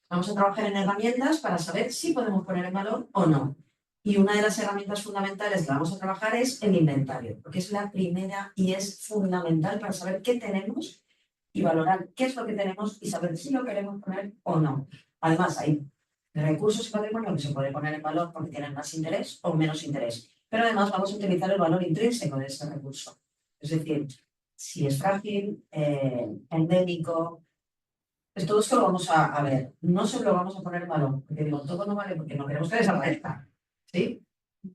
Vamos a trabajar en herramientas para saber si podemos poner en valor o no. Y una de las herramientas fundamentales que vamos a trabajar es el inventario, porque es la primera y es fundamental para saber qué tenemos y valorar qué es lo que tenemos y saber si lo queremos poner o no. Además, hay recursos y patrimonio que se puede poner en valor porque tienen más interés o menos interés. Pero además vamos a utilizar el valor intrínseco de ese recurso. Es decir, si es frágil, endémico, pues todo esto lo vamos a ver. No se lo vamos a poner en valor, porque digo, todo no vale porque no queremos que desaparezca. ¿Sí?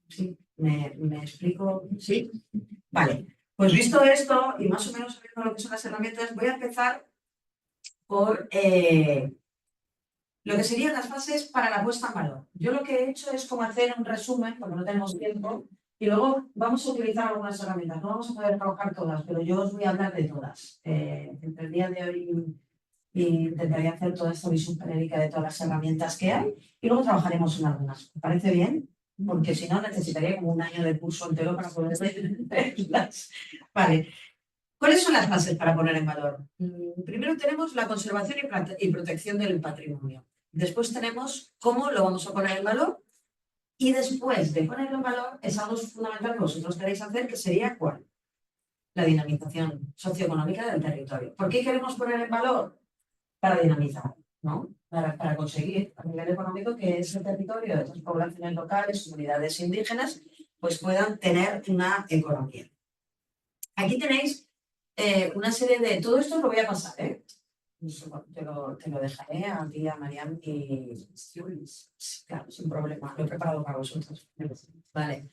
Sí. ¿Me explico? Sí. Vale. Pues visto esto y más o menos sabiendo lo que son las herramientas, voy a empezar por lo que serían las bases para la puesta en valor. Yo lo que he hecho es como hacer un resumen, porque no tenemos tiempo, y luego vamos a utilizar algunas herramientas. No vamos a poder trabajar todas, pero yo os voy a hablar de todas. Entre el día de hoy intentaría hacer toda esta visión genérica de todas las herramientas que hay y luego trabajaremos en algunas. ¿Me parece bien? Porque si no, necesitaría como un año de curso entero para poder verlas. Vale. ¿Cuáles son las bases para poner en valor? Primero tenemos la conservación y protección del patrimonio. Después tenemos cómo lo vamos a poner en valor. Y después de ponerlo en valor, es algo fundamental que vosotros queréis hacer, que sería ¿cuál? La dinamización socioeconómica del territorio. ¿Por qué queremos poner en valor? Para dinamizar, ¿no? Para conseguir a nivel económico que ese territorio, esas poblaciones locales, comunidades indígenas, pues puedan tener una economía. Aquí tenéis una serie de... Todo esto lo voy a pasar, ¿eh? Te lo dejaré a ti, a Mariam y claro, sin problema. Lo he preparado para vosotros. Vale.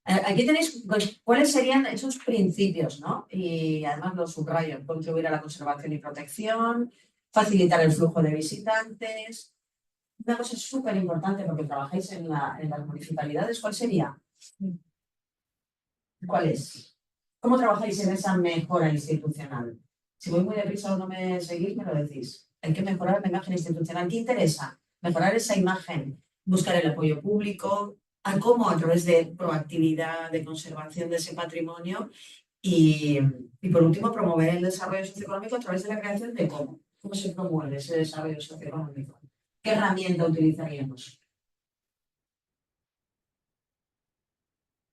Aquí tenéis pues, cuáles serían esos principios, ¿no? Y además los subrayo, contribuir a la conservación y protección, facilitar el flujo de visitantes. Una cosa súper importante porque trabajáis en las municipalidades, ¿cuál sería? ¿Cuál es? ¿Cómo trabajáis en esa mejora institucional? Si voy muy deprisa o no me seguís, me lo decís. Hay que mejorar la imagen institucional. ¿Qué interesa? Mejorar esa imagen, buscar el apoyo público, a cómo a través de proactividad, de conservación de ese patrimonio y por último, promover el desarrollo socioeconómico a través de la creación de cómo. ¿Cómo se promueve ese desarrollo socioeconómico? ¿Qué herramienta utilizaríamos?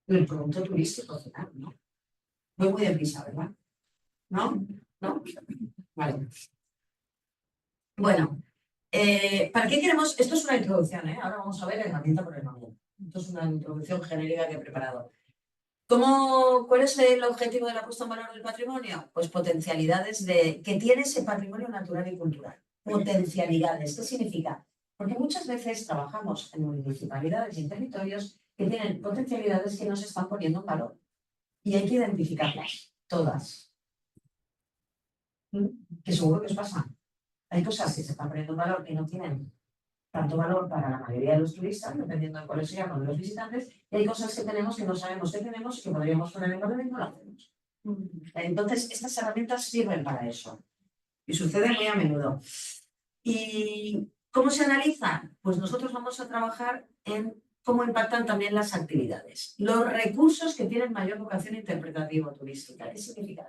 El producto turístico final, ¿no? Voy muy deprisa, ¿verdad? ¿No? ¿No? Vale. Bueno, ¿para qué queremos? Esto es una introducción, ¿eh? Ahora vamos a ver herramienta por herramienta. Esto es una introducción genérica que he preparado. ¿Cuál es el objetivo de la puesta en valor del patrimonio? Pues potencialidades que tiene ese patrimonio natural y cultural. Potencialidades, ¿qué significa? Porque muchas veces trabajamos en municipalidades y en territorios que tienen potencialidades que no se están poniendo en valor. Y hay que identificarlas, todas. Que seguro que os pasa. Hay cosas que se están poniendo en valor que no tienen tanto valor para la mayoría de los turistas, dependiendo de cuáles sean los visitantes, y hay cosas que tenemos que no sabemos que tenemos y que podríamos poner en valor y no lo hacemos. Entonces, estas herramientas sirven para eso. Y sucede muy a menudo. ¿Y cómo se analizan? Pues nosotros vamos a trabajar en cómo impactan también las actividades. Los recursos que tienen mayor vocación interpretativa-turística. ¿Qué significa?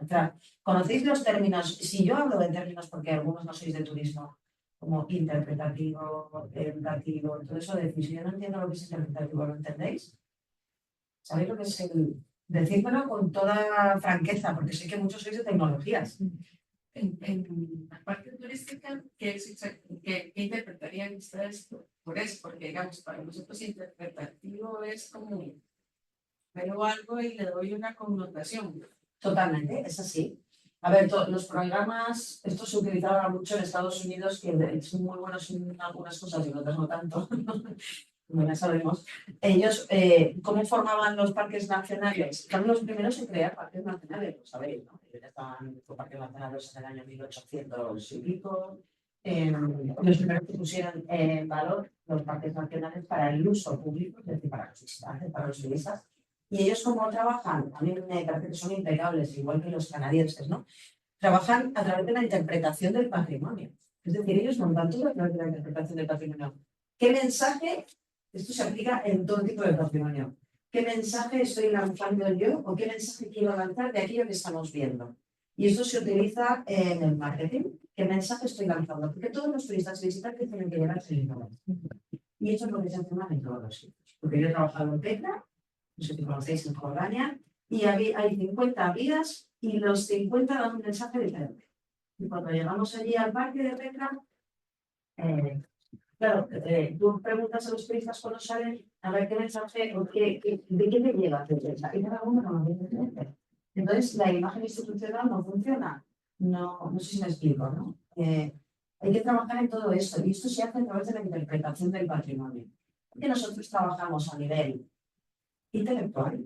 ¿Conocéis los términos? Si yo hablo de términos porque algunos no sois de turismo, como interpretativo, educativo, todo eso decís, si yo no entiendo lo que es interpretativo, ¿lo entendéis? ¿Sabéis lo que es el...? Decídmelo con toda franqueza, porque sé que muchos sois de tecnologías. En la parte turística, ¿qué interpretarían ustedes por eso? Porque, digamos, para nosotros interpretativo es como veo algo y le doy una connotación. Totalmente, es así. A ver, los programas, esto se utilizaba mucho en Estados Unidos, que son muy buenos en algunas cosas y en otras no tanto, como ya sabemos. Ellos, ¿cómo formaban los parques nacionales? Fueron los primeros en crear parques nacionales, lo sabéis, ¿no? Ya estaban los parques nacionales en el año 1800 y pico. Los primeros que pusieron en valor los parques nacionales para el uso público, es decir, para los visitantes, para los turistas. Y ellos cómo trabajan, a mí me parece que son impecables, igual que los canadienses, ¿no? Trabajan a través de la interpretación del patrimonio. Es decir, ellos montan todo a través de la interpretación del patrimonio. ¿Qué mensaje? Esto se aplica en todo tipo de patrimonio. ¿Qué mensaje estoy lanzando yo o qué mensaje quiero lanzar de aquello que estamos viendo? Y esto se utiliza en el marketing. qué mensaje estoy lanzando, porque todos los turistas y visitantes tienen que llegar al mismo momento. Y eso es lo que se hace en todos los sitios. Porque yo he trabajado en Petra, no sé si conocéis, en Jordania, y hay 50 guías y los 50 dan un mensaje diferente. Y cuando llegamos allí al parque de Petra, claro, tú preguntas a los turistas cuando salen a ver qué mensaje o de qué te llega el mensaje. Y cada uno lo dice diferente. Entonces, la imagen institucional no funciona. No sé si me explico, ¿no? Hay que trabajar en todo esto y esto se hace a través de la interpretación del patrimonio. Porque nosotros trabajamos a nivel intelectual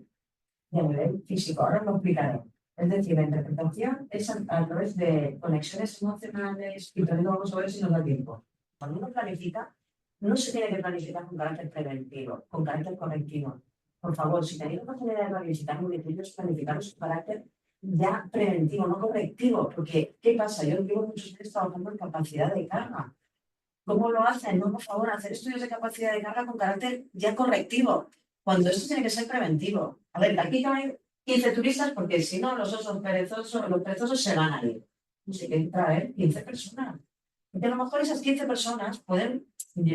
y a nivel físico. Ahora lo explicaré. Es decir, la interpretación es a través de conexiones emocionales y también lo vamos a ver si nos da tiempo. Cuando uno planifica, no se tiene que planificar con carácter preventivo, con carácter correctivo. Por favor, si tenéis la oportunidad de planificar municipios, planificaros con carácter ya preventivo, no correctivo. Porque, ¿qué pasa? Yo digo muchos veces trabajando en capacidad de carga. ¿Cómo lo hacen? No, por favor, hacer estudios de capacidad de carga con carácter ya correctivo, cuando esto tiene que ser preventivo. A ver, aquí caben 15 turistas porque si no, los perezosos se van a ir. Así que hay que traer 15 personas. Porque a lo mejor esas 15 personas pueden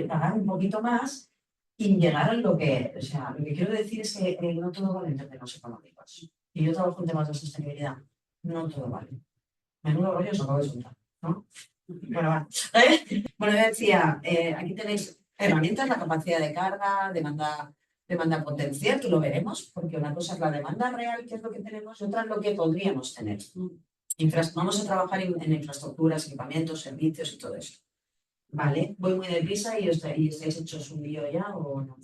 pagar un poquito más y llegar a lo que, o sea, lo que quiero decir es que no todo vale en términos económicos. Y yo trabajo en temas de sostenibilidad. No todo vale. Menudo rollo se acaba de soltar, ¿no? Bueno, va. Bueno, yo decía, aquí tenéis herramientas, la capacidad de carga, demanda potencial, que lo veremos, porque una cosa es la demanda real, que es lo que tenemos, y otra es lo que podríamos tener. Vamos a trabajar en infraestructuras, equipamientos, servicios y todo eso. Vale, voy muy deprisa y estáis hechos un lío ya o no.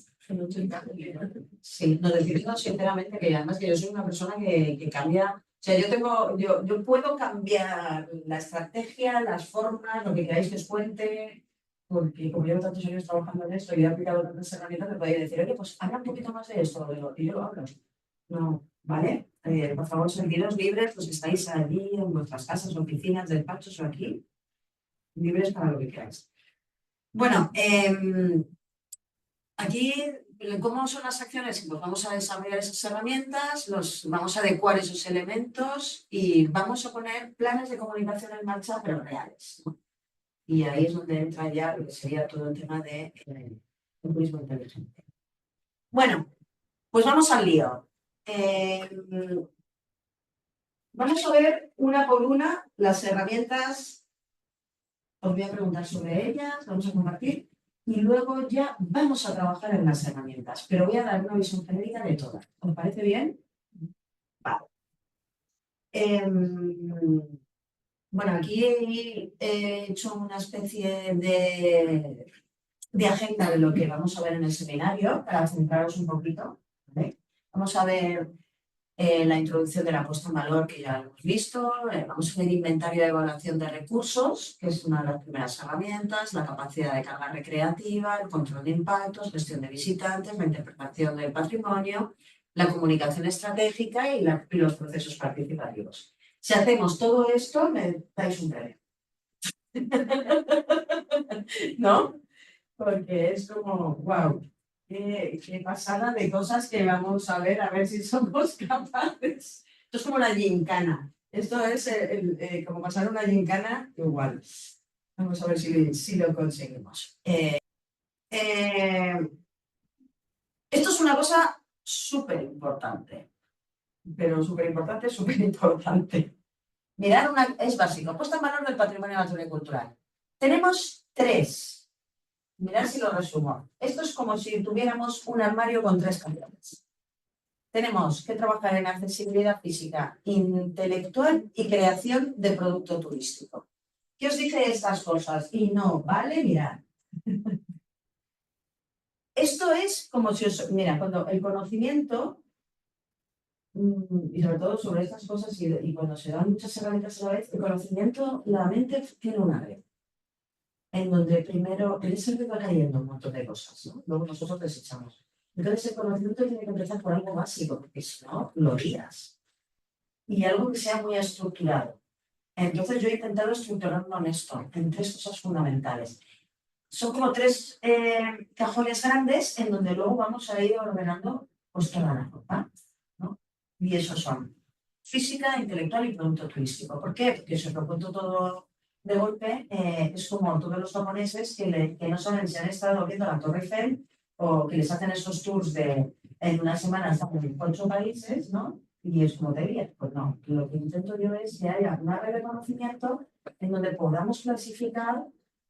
Sí, no decidimos sinceramente que además que yo soy una persona que cambia. O sea, yo puedo cambiar la estrategia, las formas, lo que queráis que os cuente, porque como llevo tantos años trabajando en esto y he aplicado tantas herramientas, me podéis decir, oye, pues habla un poquito más de esto, y yo lo hablo. No, ¿vale? Por favor, sentiros libres, los que estáis allí, en vuestras casas, oficinas, despachos o aquí, libres para lo que queráis. Bueno, aquí, ¿cómo son las acciones? Pues vamos a desarrollar esas herramientas, vamos a adecuar esos elementos y vamos a poner planes de comunicación en marcha, pero reales, ¿no? Y ahí es donde entra ya lo que sería todo el tema de turismo inteligente. Bueno, pues vamos al lío. Vamos a ver una por una las herramientas. Os voy a preguntar sobre ellas, vamos a compartir. Y luego ya vamos a trabajar en las herramientas, pero voy a dar una visión genérica de todas. ¿Os parece bien? Vale. Bueno, aquí he hecho una especie de agenda de lo que vamos a ver en el seminario para centraros un poquito, ¿vale? Vamos a ver la introducción de la puesta en valor, que ya lo hemos visto. Vamos a ver inventario de evaluación de recursos, que es una de las primeras herramientas, la capacidad de carga recreativa, el control de impactos, gestión de visitantes, la interpretación del patrimonio, la comunicación estratégica y los procesos participativos. Si hacemos todo esto, me dais un premio. ¿No? Porque es como, wow. Qué pasada de cosas que vamos a ver si somos capaces. Esto es como la gincana. Esto es como pasar una gincana igual. Vamos a ver si lo conseguimos. Esto es una cosa súper importante. Pero súper importante, súper importante. Mirad, es básico. Puesta en valor del patrimonio natural y cultural. Tenemos 3. Mirad si lo resumo. Esto es como si tuviéramos un armario con 3 camiones. Tenemos que trabajar en accesibilidad física, intelectual y creación de producto turístico. ¿Qué os dice estas cosas? Y no, ¿vale? Mirad. Esto es como si os... Mira, cuando el conocimiento, y sobre todo sobre estas cosas, y cuando se dan muchas herramientas a la vez, el conocimiento, la mente tiene una red. En donde primero, en ese va cayendo un montón de cosas, ¿no? Luego nosotros desechamos. Entonces el conocimiento tiene que empezar por algo básico, porque si no, lo olvidas. Y algo que sea muy estructurado. Entonces yo he intentado estructurarlo en esto, en 3 cosas fundamentales. Son como 3 cajones grandes en donde luego vamos a ir ordenando pues toda la ropa, ¿no? Y esos son física, intelectual y producto turístico. ¿Por qué? Porque os lo cuento todo de golpe es como tú ves los japoneses que no saben si han estado viendo la Torre Eiffel o que les hacen esos tours de en una semana están en 8 países, ¿no? Y es como te diría, pues no, lo que intento yo es que haya una red de conocimiento en donde podamos clasificar,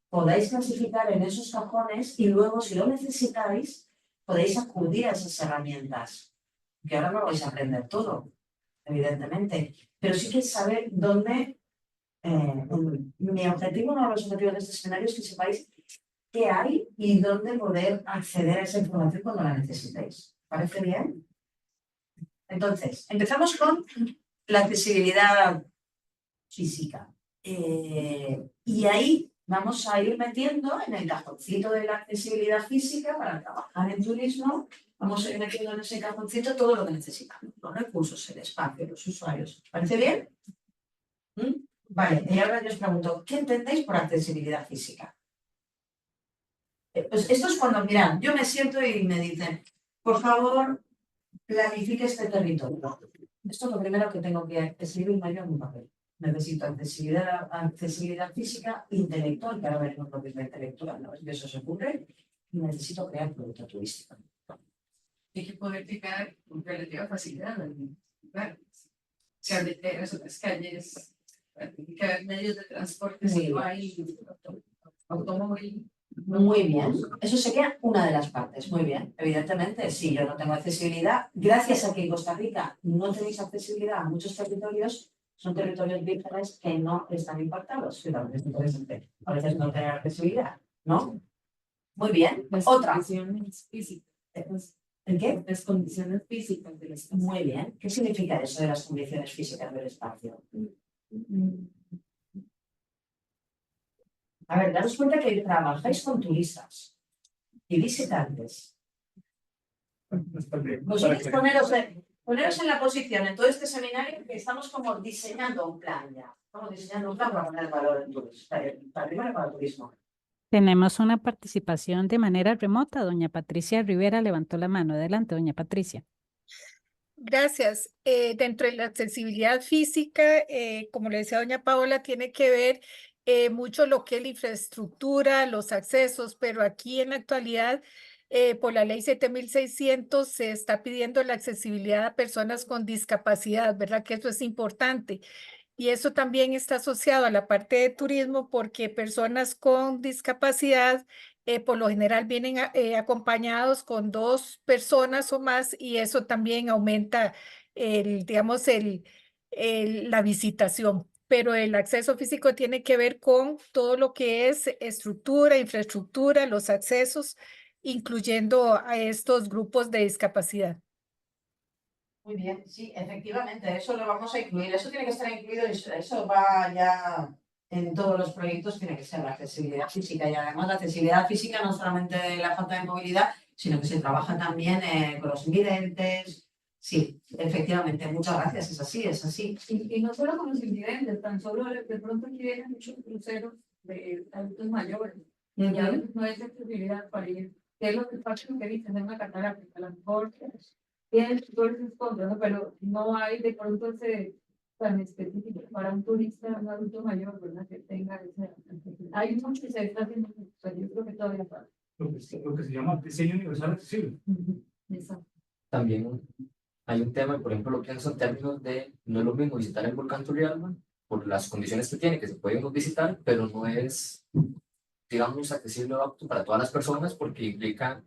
podáis clasificar en esos cajones y luego, si lo necesitáis, podéis acudir a esas herramientas. Que ahora no vais a aprender todo, evidentemente, pero sí que saber dónde. Mi objetivo, uno de los objetivos de este escenario es que sepáis qué hay y dónde poder acceder a esa información cuando la necesitéis. ¿Parece bien? Entonces, empezamos con la accesibilidad física. Y ahí vamos a ir metiendo en el cajoncito de la accesibilidad física para trabajar en turismo. Vamos a ir metiendo en ese cajoncito todo lo que necesitamos, los recursos, el espacio, los usuarios. ¿Parece bien? Vale, y ahora yo os pregunto, ¿qué entendéis por accesibilidad física? Pues esto es cuando, mirad, yo me siento y me dicen, por favor, planifique este territorio. Esto es lo primero que tengo que escribirme yo en un papel. Necesito accesibilidad física, intelectual, que ahora veremos lo que es la intelectual, ¿no? Eso se ocurre, y necesito crear producto turístico. Hay que poder llegar con relativa facilidad al lugar. Carreteras, otras calles, tiene que haber medios de transporte, si no hay automóvil. Muy bien, eso sería una de las partes, muy bien. Evidentemente, si yo no tengo accesibilidad, gracias a que en Costa Rica no tenéis accesibilidad a muchos territorios, son territorios vírgenes que no están impactados. Que también es interesante. A veces no tener accesibilidad, ¿no? Muy bien. Las Otra. condiciones físicas. ¿El qué? Las condiciones físicas del espacio. Muy bien. ¿Qué significa eso de las condiciones físicas del espacio? A ver, daros cuenta que trabajáis con turistas y visitantes. Vosotros poneros en la posición en todo este seminario que estamos como diseñando un plan ya. Estamos diseñando un plan para poner valor en turismo, para primero para el turismo. Tenemos una participación de manera remota. Doña Patricia Rivera levantó la mano. Adelante, doña Patricia. Gracias. Dentro de la accesibilidad física, como le decía doña Paola, tiene que ver mucho lo que es la infraestructura, los accesos, pero aquí en la actualidad, por la ley 7600, se está pidiendo la accesibilidad a personas con discapacidad, ¿verdad? Que eso es importante. Y eso también está asociado a la parte de turismo porque personas con discapacidad por lo general vienen acompañados con 2 personas o más y eso también aumenta digamos, la visitación. Pero el acceso físico tiene que ver con todo lo que es estructura, infraestructura, los accesos, incluyendo a estos grupos de discapacidad. Muy bien, sí, efectivamente, eso lo vamos a incluir. Eso tiene que estar incluido, eso va ya en todos los proyectos, tiene que ser la accesibilidad física. Y además la accesibilidad física no solamente la falta de movilidad, sino que se trabaja también con los invidentes. Sí, efectivamente, muchas gracias, es así, es así. Y no solo con los incidentes, tan solo de pronto aquí vienen muchos cruceros de adultos mayores. Y a veces no hay accesibilidad para ir. ¿Qué es lo que pasa? Que dicen en una catarata, a lo mejor tienen todos esos contras, ¿no? Pero no hay de pronto ese tan específico para un turista, un adulto mayor, ¿verdad? Que tenga ese. Hay mucho y se está haciendo, o sea, yo creo que todavía falta. Lo que se llama diseño universal accesible. Exacto. También hay un tema, por ejemplo, lo que son términos de, no es lo mismo visitar el volcán Turrialba por las condiciones que tiene, que se pueden visitar, pero no es, digamos, accesible o apto para todas las personas porque implica,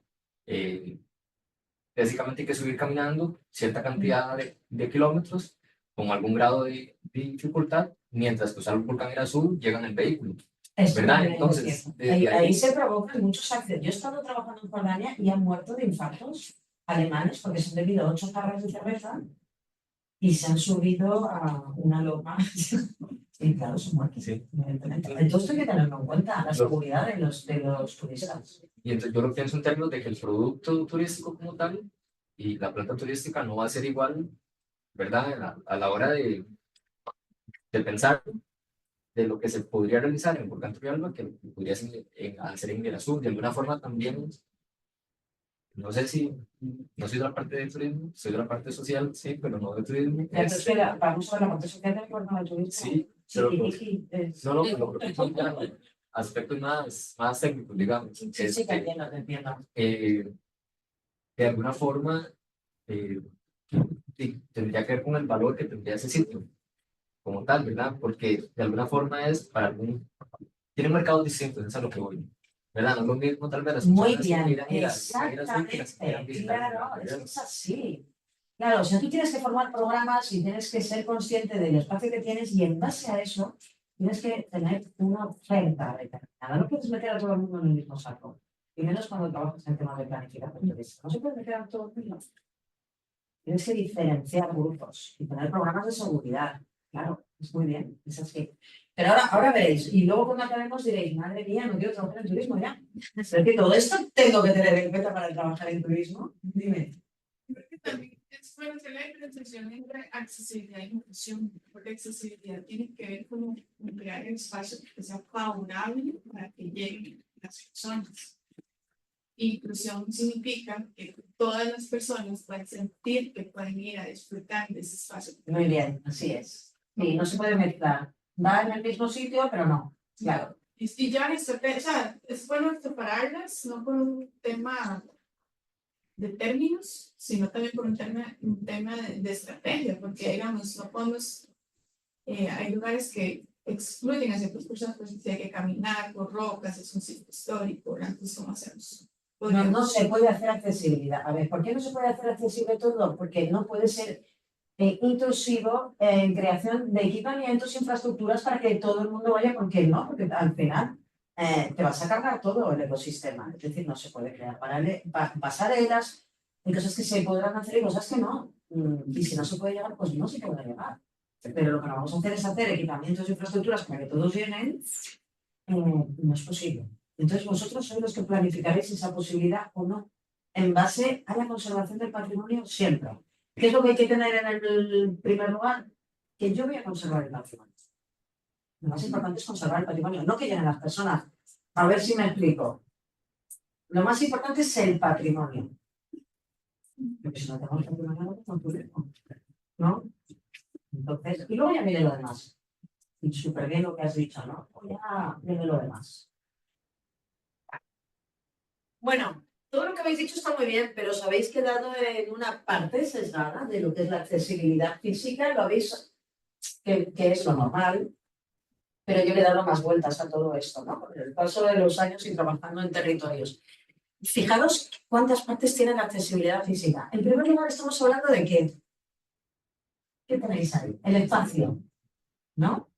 básicamente hay que subir caminando cierta cantidad de kilómetros con algún grado de dificultad, mientras que usar el volcán azul llega en el vehículo. ¿Verdad? Entonces, ahí se provocan muchos accidentes. Yo he estado trabajando en Jordania y han muerto de infartos alemanes porque se han bebido 8 jarras de cerveza y se han subido a una loma. Y claro, son muertos. Sí. Entonces hay que tenerlo en cuenta, la seguridad de los turistas. Y entonces yo lo pienso en términos de que el producto turístico como tal y la planta turística no va a ser igual, ¿verdad? A la hora de pensar de lo que se podría realizar en Volcán Turrialba, que podría ser hacer en el Azul. De alguna forma también, no sé si, no soy de la parte de turismo, soy de la parte social, sí, pero no de turismo. Vamos a ver la parte social de acuerdo al turismo. Sí, Pero, sí, no, pero creo que son ya aspectos más técnicos, digamos. sí, te entiendo, te entiendo. De alguna forma, sí, tendría que ver con el valor que tendría ese sitio, como tal, ¿verdad? Porque de alguna forma es para algún, tiene mercados distintos, eso es a lo que voy, ¿verdad? No es lo mismo tal vez las Muy personas que bien, quieran ir a Exactamente, exactamente, claro, es que es así. Claro, o sea, tú tienes que formar programas y tienes que ser consciente del espacio que tienes y en base a eso tienes que tener una oferta determinada. No puedes meter a todo el mundo en el mismo saco. Y menos cuando trabajas en temas de planificación turística. No se puede meter a todo el mundo. Tienes que diferenciar grupos y tener programas de seguridad. Claro, es muy bien, es así. Pero ahora veréis, y luego cuando acabemos diréis, madre mía, no quiero trabajar en turismo ya. Es que todo esto tengo que tener en cuenta para trabajar en turismo. Dime. Creo que también es bueno hacer la diferenciación entre accesibilidad e inclusión, porque accesibilidad tiene que ver con crear el espacio que sea favorable para que lleguen las personas. Inclusión significa que todas las personas pueden sentir que pueden ir a disfrutar de ese espacio. Muy bien, así es. Sí, no se puede mezclar. Va en el mismo sitio, pero no. Claro. Y ya esto, o sea, es bueno separarlas, no por un tema de términos, sino también por un tema de estrategia, porque digamos, no podemos, hay lugares que excluyen a ciertas personas, pues si hay que caminar por rocas, es un sitio histórico, ¿verdad? Entonces, ¿cómo hacemos? No se puede hacer accesibilidad. A ver, ¿por qué no se puede hacer accesible todo? Porque no puede ser intrusivo en creación de equipamientos, infraestructuras para que todo el mundo vaya, porque no, porque al final te vas a cargar todo el ecosistema. Es decir, no se puede crear pasarelas, hay cosas que se podrán hacer y cosas que no. Y si no se puede llegar, pues no se puede llegar. Pero lo que vamos a hacer es hacer equipamientos e infraestructuras para que todos lleguen, no es posible. Entonces vosotros sois los que planificaréis esa posibilidad o no, en base a la conservación del patrimonio siempre. ¿Qué es lo que hay que tener en el primer lugar? Que yo voy a conservar el patrimonio. Lo más importante es conservar el patrimonio, no que lleguen las personas. A ver si me explico. Lo más importante es el patrimonio. Porque si no tenemos patrimonio, no podemos, ¿no? Entonces, y luego ya viene lo demás. Y súper bien lo que has dicho, ¿no? Ya viene lo demás. Bueno, todo lo que habéis dicho está muy bien, pero os habéis quedado en una parte sesgada de lo que es la accesibilidad física, lo habéis, que es lo normal, pero yo le he dado más vueltas a todo esto, ¿no? Con el paso de los años y trabajando en territorios. Fijaros cuántas partes tiene la accesibilidad física. En primer lugar, estamos hablando de qué. ¿Qué tenéis ahí? El espacio, ¿no?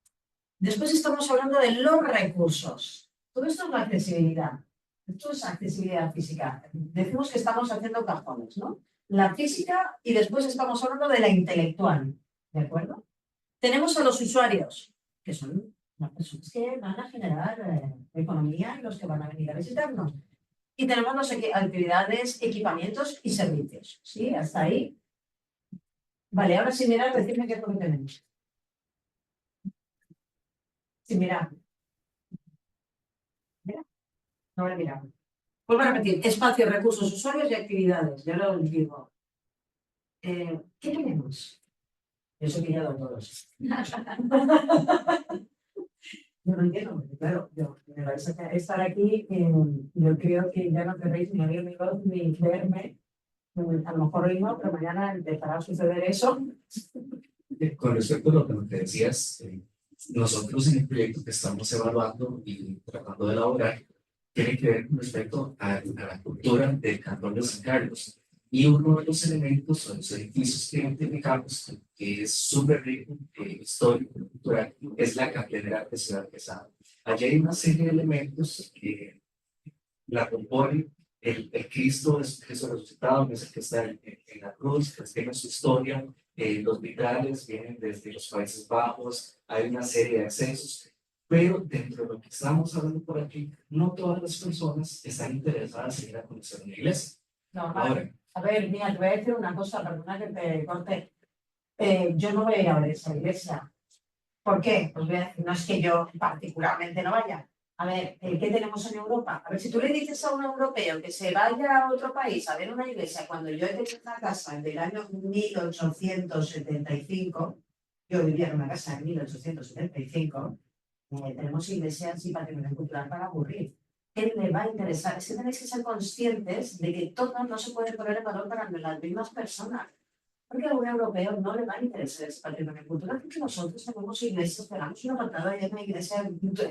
Después estamos hablando de los recursos. Todo esto es la accesibilidad. Esto es accesibilidad física. Decimos que estamos haciendo cajones, ¿no? La física y después estamos hablando de la intelectual, ¿de acuerdo? Tenemos a los usuarios, que son las personas que van a generar economía y los que van a venir a visitarnos. Y tenemos las actividades, equipamientos y servicios. ¿Sí? Hasta ahí. Vale, ahora sin mirar, decidme qué es lo que tenemos. Sin mirar. No voy a mirar. Vuelvo a repetir, espacio, recursos, usuarios y actividades. Ya lo digo. ¿Qué tenemos? Yo sé que ya lo todos. Yo no entiendo, porque claro, me vais a estar aquí, yo creo que ya no querréis ni oír mi voz ni verme. A lo mejor hoy no, pero mañana empezará a suceder eso. Con respecto a lo que decías, nosotros en el proyecto que estamos evaluando y tratando de elaborar, tiene que ver con respecto a la cultura del Cantón de San Carlos. Y uno de los elementos o los edificios que identificamos, que es súper rico, histórico, cultural, es la Catedral de Ciudad Quesada. Allí hay una serie de elementos que la componen. El Cristo es Cristo resucitado, que es el que está en la cruz, que tiene su historia. Los vitrales vienen desde los Países Bajos, hay una serie de accesos, pero dentro de lo que estamos hablando por aquí, no todas las personas están interesadas en ir a conocer una iglesia. Normal. Ahora, A ver, mira, te voy a decir una cosa, perdona que te corte. Yo no voy a ir a ver esa iglesia. ¿Por qué? Pues voy a decir, no es que yo particularmente no vaya. A ver, ¿qué tenemos en Europa? A ver, si tú le dices a un europeo que se vaya a otro país a ver una iglesia, cuando yo he tenido una casa del año 1875, Yo vivía en una casa en 1875, tenemos iglesias y patrimonio cultural para aburrir. ¿Qué le va a interesar? Es que tenéis que ser conscientes de que todo no se puede poner en valor para las mismas personas. Porque a un europeo no le va a interesar ese patrimonio cultural, porque nosotros tenemos iglesias, pegamos una patada y hay una iglesia,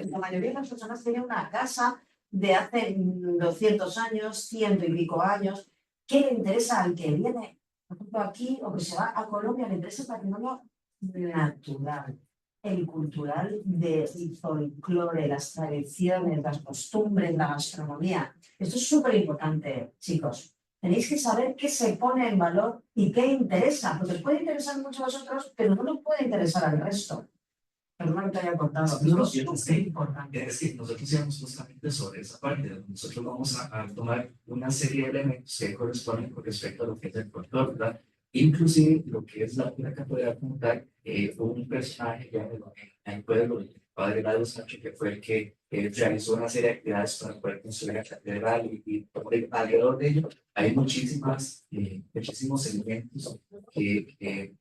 la mayoría de las personas tienen una casa de hace 200 años, 100 y pico años. ¿Qué le interesa al que viene, por ejemplo, aquí o que se va a Colombia? Le interesa el patrimonio natural, el cultural del folclore, las tradiciones, las costumbres, la gastronomía. Esto es súper importante, chicos. Tenéis que saber qué se pone en valor y qué interesa, porque os puede interesar mucho a vosotros, pero no nos puede interesar al resto. Perdón que te haya cortado. No, Esto es súper importante. Es que nosotros íbamos justamente sobre esa parte, donde nosotros vamos a tomar una serie de elementos que corresponden con respecto a lo que es el folclore, ¿verdad? Inclusive lo que es la catedral como tal, un personaje ya en el pueblo, el padre Lado Sancho, que fue el que realizó una serie de actividades para poder construir la catedral y alrededor de ello hay muchísimos elementos que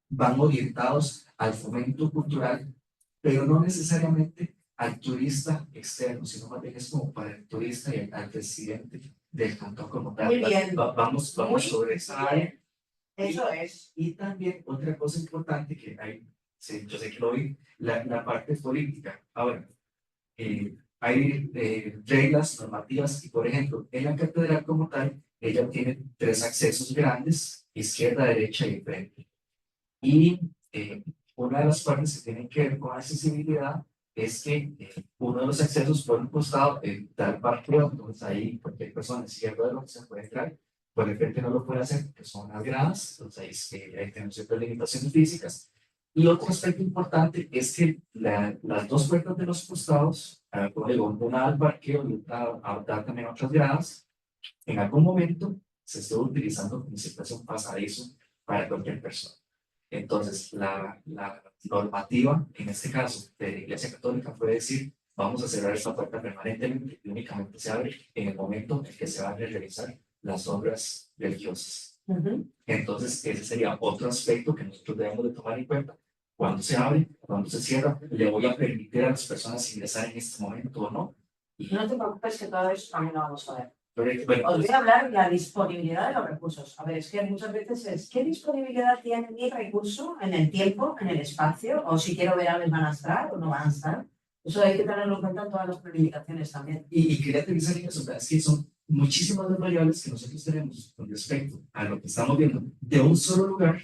van orientados al fomento cultural, pero no necesariamente al turista externo, sino más bien es como para el turista y al residente del cantón como tal. Muy bien. Vamos Muy sobre esa área. Eso es. Y también otra cosa importante que hay, sí, yo sé que lo vi, la parte política. Ahora, hay reglas normativas y, por ejemplo, en la catedral como tal, ella tiene 3 accesos grandes, izquierda, derecha y frente. Y una de las partes que tienen que ver con accesibilidad es que uno de los accesos por un costado da el parqueo, entonces ahí cualquier persona izquierda de lo que se puede entrar, por el frente no lo puede hacer porque son las gradas, entonces ahí tenemos ciertas limitaciones físicas. Y otro aspecto importante es que las 2 puertas de los costados, como digo, una al parqueo y otra da también otras gradas, en algún momento se estuvo utilizando como si fuese un pasadizo para cualquier persona. Entonces, la normativa, en este caso de la Iglesia Católica, puede decir, vamos a cerrar esta puerta permanentemente y únicamente se abre en el momento en que se van a realizar las obras religiosas. Entonces, ese sería otro aspecto que nosotros debemos de tomar en cuenta. Cuando se abre, cuando se cierra, le voy a permitir a las personas ingresar en este momento o no. Y, No te preocupes que todo eso también lo vamos a ver. bueno, Os voy a hablar de la disponibilidad de los recursos. A ver, es que muchas veces es, ¿qué disponibilidad tiene mi recurso en el tiempo, en el espacio? O si quiero ver a ver, ¿van a estar o no van a estar? Eso hay que tenerlo en cuenta en todas las planificaciones también. y quería aterrizar en eso, es que son muchísimas las variables que nosotros tenemos con respecto a lo que estamos viendo de un solo lugar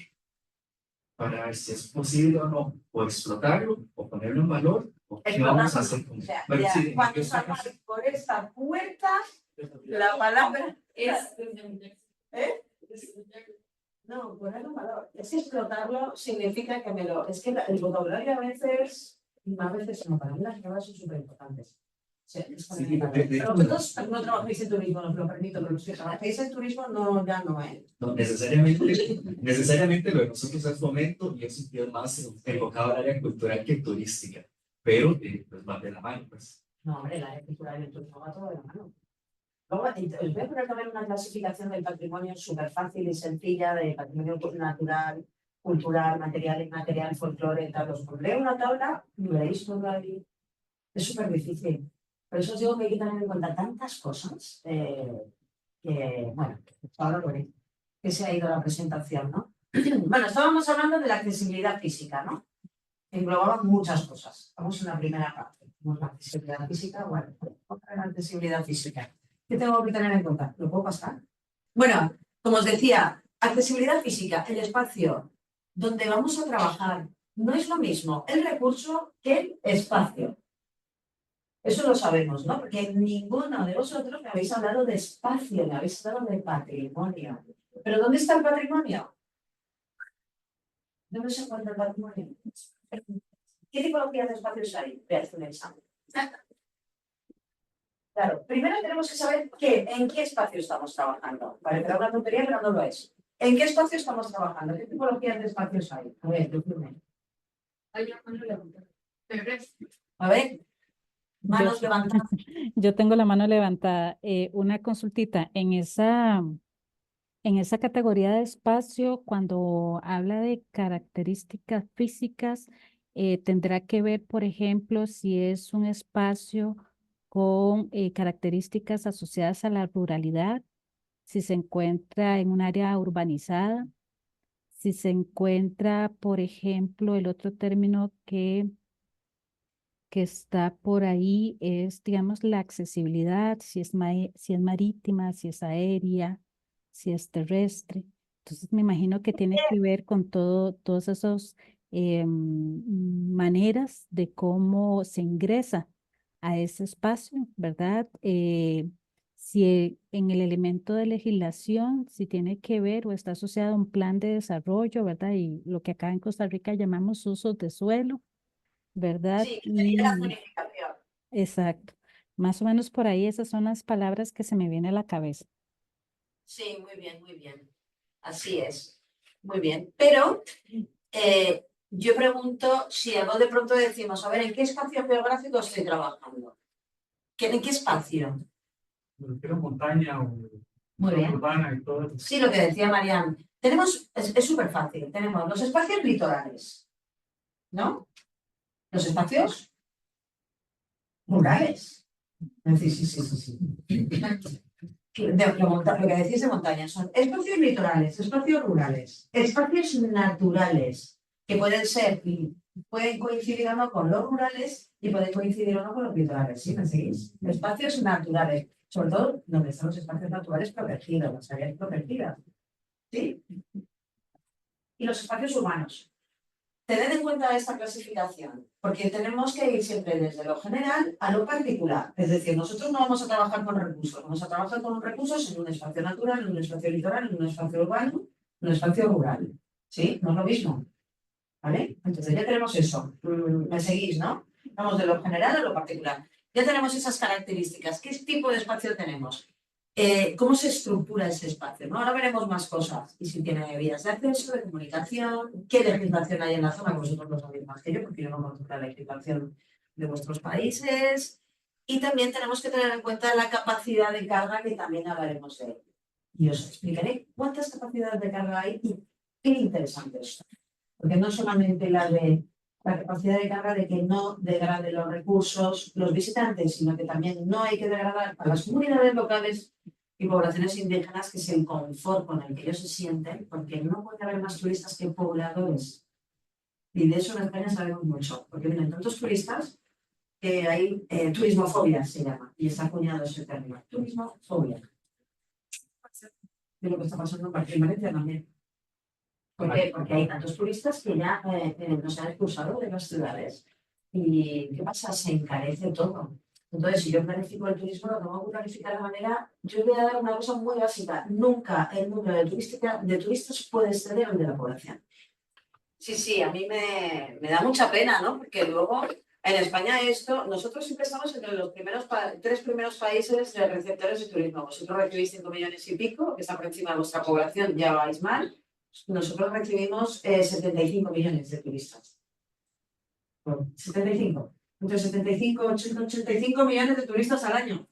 para ver si es posible o no, o explotarlo, o ponerlo en valor, o qué vamos a hacer con O él. sea, Bueno, ya, sí, cuando salgas por esta puerta, la palabra ¿eh? No, ponerlo en valor. Es que explotarlo significa que me lo... Es que el vocabulario a veces, y más veces no, para mí las palabras son súper importantes. Sí, pero vosotros no trabajáis en turismo, os lo permito, pero los que trabajáis en turismo no, ya no es. No, necesariamente lo de nosotros es fomento y es un tío más enfocado al área cultural que turística, pero pues va de la mano, pues. No, hombre, el área cultural y el turismo va todo de la mano. Luego, os voy a poner también una clasificación del patrimonio súper fácil y sencilla, de patrimonio natural, cultural, material, inmaterial, folclore, tal. Os pondré una tabla y veréis todo ahí. Es súper difícil. Por eso os digo que hay que tener en cuenta tantas cosas que, bueno, ahora lo veréis, que se ha ido la presentación, ¿no? Bueno, estábamos hablando de la accesibilidad física, ¿no? Englobaban muchas cosas. Vamos a la primera parte. La accesibilidad física, bueno, otra la accesibilidad física. ¿Qué tengo que tener en cuenta? ¿Lo puedo pasar? Bueno, como os decía, accesibilidad física, el espacio donde vamos a trabajar. No es lo mismo el recurso que el espacio. Eso lo sabemos, ¿no? Porque ninguno de vosotros me habéis hablado de espacio, me habéis hablado de patrimonio. ¿Pero dónde está el patrimonio? ¿Dónde se encuentra el patrimonio? ¿Qué tipología de espacios hay? Voy a hacer un examen. Claro, primero tenemos que saber en qué espacio estamos trabajando. Parecerá una tontería, pero no lo es. ¿En qué espacio estamos trabajando? ¿Qué tipologías de espacios hay? A ver, decime. A ver, manos levantadas. Yo tengo la mano levantada. Una consultita. En esa En esa categoría de espacio, cuando habla de características físicas, tendrá que ver, por ejemplo, si es un espacio con características asociadas a la ruralidad, si se encuentra en un área urbanizada, si se encuentra, por ejemplo, el otro término que está por ahí es, digamos, la accesibilidad, si es marítima, si es aérea, si es terrestre. Entonces, me imagino que tiene que ver con todos esos maneras de cómo se ingresa a ese espacio, ¿verdad? Si en el elemento de legislación, si tiene que ver o está asociado a un plan de desarrollo, ¿verdad? Y lo que acá en Costa Rica llamamos usos de suelo, ¿verdad? Sí, que sería la Y zonificación. exacto, más o menos por ahí esas son las palabras que se me vienen a la cabeza. Sí, muy bien, muy bien. Así es. Muy bien. Pero yo pregunto si algo de pronto decimos, a ver, ¿en qué espacio geográfico estoy trabajando? ¿En qué espacio? Me refiero a montaña o Muy zona bien. urbana y todo eso. Sí, lo que decía Marian. Es súper fácil. Tenemos los espacios litorales, ¿no? Los espacios rurales. Es decir, sí. Lo que decís de montaña son espacios litorales, espacios rurales, espacios naturales, que pueden coincidir o no con los rurales y pueden coincidir o no con los litorales. ¿Sí me seguís? Espacios naturales, sobre todo donde están los espacios naturales protegidos, las áreas protegidas. ¿Sí? Y los espacios urbanos. Tened en cuenta esta clasificación, porque tenemos que ir siempre desde lo general a lo particular. Es decir, nosotros no vamos a trabajar con recursos, vamos a trabajar con recursos en un espacio natural, en un espacio litoral, en un espacio urbano, en un espacio rural. ¿Sí? No es lo mismo. ¿Vale? Entonces ya tenemos eso. ¿Me seguís, no? Vamos de lo general a lo particular. Ya tenemos esas características. ¿Qué tipo de espacio tenemos? ¿Cómo se estructura ese espacio? ¿No? Ahora veremos más cosas. Y si tiene vías de acceso, de comunicación, qué legislación hay en la zona, que vosotros lo sabéis más que yo, porque yo no conozco la legislación de vuestros países. Y también tenemos que tener en cuenta la capacidad de carga, que también hablaremos de ello. Y os explicaré cuántas capacidades de carga hay y qué interesante es. Porque no solamente la capacidad de carga de que no degrade los recursos, los visitantes, sino que también no hay que degradar a las comunidades locales y poblaciones indígenas, que es el confort con el que ellos se sienten, porque no puede haber más turistas que pobladores. Y de eso en España sabemos mucho, porque vienen tantos turistas que hay turismofobia, se llama, y está acuñado ese término, turismofobia. De lo que está pasando en Valencia también. ¿Por qué? Porque hay tantos turistas que ya nos han expulsado de las ciudades. ¿Y qué pasa? Se encarece todo. Entonces, si yo planifico el turismo, lo tengo que planificar de manera... Yo voy a dar una cosa muy básica. Nunca el número de turistas puede exceder el de la población. Sí, a mí me da mucha pena, ¿no? Porque luego en España nosotros siempre estamos entre los tres primeros países de receptores de turismo. Vosotros recibís 5 millones y pico, que está por encima de vuestra población, ya vais mal. Nosotros recibimos 75 millones de turistas. 75. Entre 75 y 85 millones de turistas al año.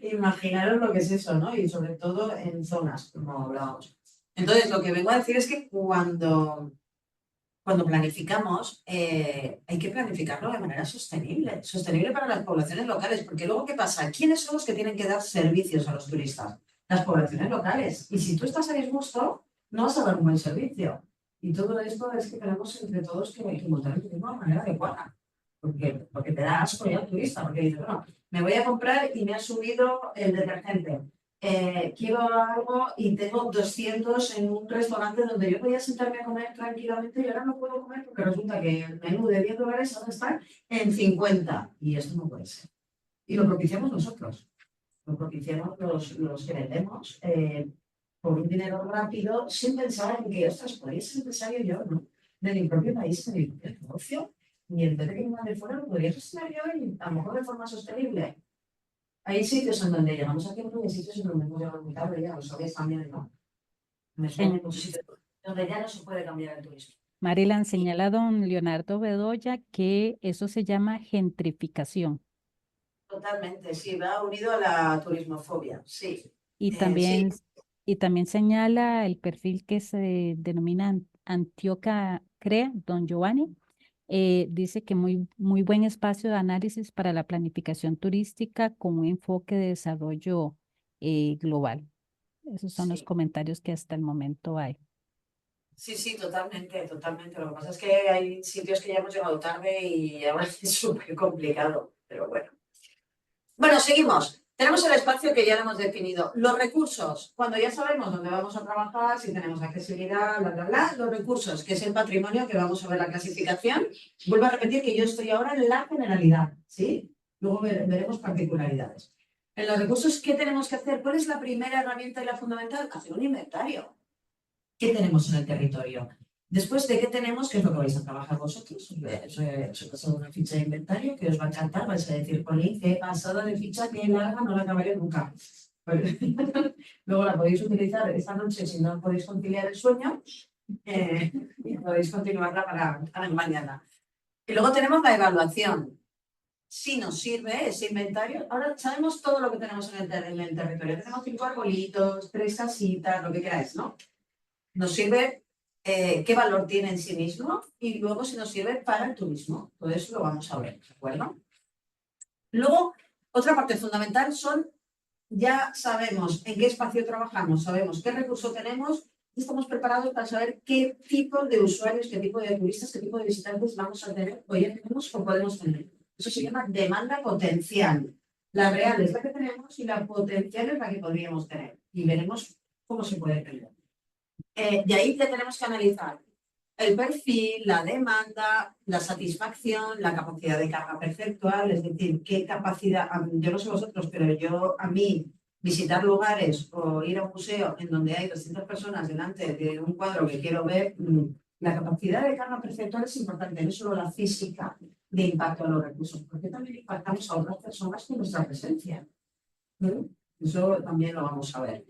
Imaginaros lo que es eso, ¿no? Y sobre todo en zonas, como hablábamos. Entonces, lo que vengo a decir es que cuando planificamos, hay que planificarlo de manera sostenible. Sostenible para las poblaciones locales. Porque luego, ¿qué pasa? ¿Quiénes son los que tienen que dar servicios a los turistas? Las poblaciones locales. Y si tú estás a disgusto, no vas a dar un buen servicio. Y todo esto es que tenemos entre todos que montar el turismo de manera adecuada. Porque te da asco ya el turista, porque dices, bueno, me voy a comprar y me ha subido el detergente. Quiero algo y tengo 200 en un restaurante donde yo podía sentarme a comer tranquilamente y ahora no puedo comer porque resulta que el menú de $10 ahora está en 50. Y esto no puede ser. Y lo propiciamos nosotros. Lo propiciamos los que vendemos. Por un dinero rápido, sin pensar en que, ostras, podría ser empresario yo, ¿no? De mi propio país, de mi propio negocio, y en vez de que me de fuera, lo podría gestionar yo y a lo mejor de forma sostenible. Hay sitios en donde llegamos a tiempo y hay sitios en donde hemos llegado muy tarde, ya lo sabéis también, ¿no? En España hay muchos sitios donde ya no se puede cambiar el turismo. Marilan, señala don Leonardo Bedoya que eso se llama gentrificación. Totalmente, sí, va unido a la turismofobia, sí. Y Sí, también Y también señala el perfil que se denomina Antioquia CREA, don Giovanni. Dice que muy buen espacio de análisis para la planificación turística con un enfoque de desarrollo global. Esos son los Sí. comentarios que hasta el momento hay. Sí, sí, totalmente, totalmente. Lo que pasa es que hay sitios que ya hemos llegado tarde y ahora es súper complicado, pero bueno. Bueno, seguimos. Tenemos el espacio que ya lo hemos definido. Los recursos, cuando ya sabemos dónde vamos a trabajar, si tenemos accesibilidad, bla, bla, bla. Los recursos, que es el patrimonio, que vamos a ver la clasificación. Vuelvo a repetir que yo estoy ahora en la generalidad, ¿sí? Luego veremos particularidades. En los recursos, ¿qué tenemos que hacer? ¿Cuál es la primera herramienta y la fundamental? Hacer un inventario. ¿Qué tenemos en el territorio? Después de qué tenemos, ¿qué es lo que vais a trabajar vosotros? Os he pasado una ficha de inventario que os va a encantar, vais a decir, Colín, qué pasada de ficha, qué larga, no la acabaré nunca. Luego la podéis utilizar esta noche si no podéis conciliar el sueño y podéis continuarla para mañana. Y luego tenemos la evaluación. Si nos sirve ese inventario, ahora sabemos todo lo que tenemos en el territorio. Tenemos 5 arbolitos, 3 casitas, lo que queráis, ¿no? Nos sirve qué valor tiene en sí mismo y luego si nos sirve para el turismo. Todo eso lo vamos a ver, ¿de acuerdo? Luego, otra parte fundamental son, ya sabemos en qué espacio trabajamos, sabemos qué recurso tenemos y estamos preparados para saber qué tipo de usuarios, qué tipo de turistas, qué tipo de visitantes vamos a tener, o ya tenemos o podemos tener. Eso se llama demanda potencial. La real es la que tenemos y la potencial es la que podríamos tener. Y veremos cómo se puede tener. De ahí ya tenemos que analizar el perfil, la demanda, la satisfacción, la capacidad de carga perceptual, es decir, qué capacidad, yo no sé vosotros, pero a mí, visitar lugares o ir a un museo en donde hay 200 personas delante de un cuadro que quiero ver, la capacidad de carga perceptual es importante, no solo la física de impacto a los recursos, porque también impactamos a otras personas con nuestra presencia. Eso también lo vamos a ver.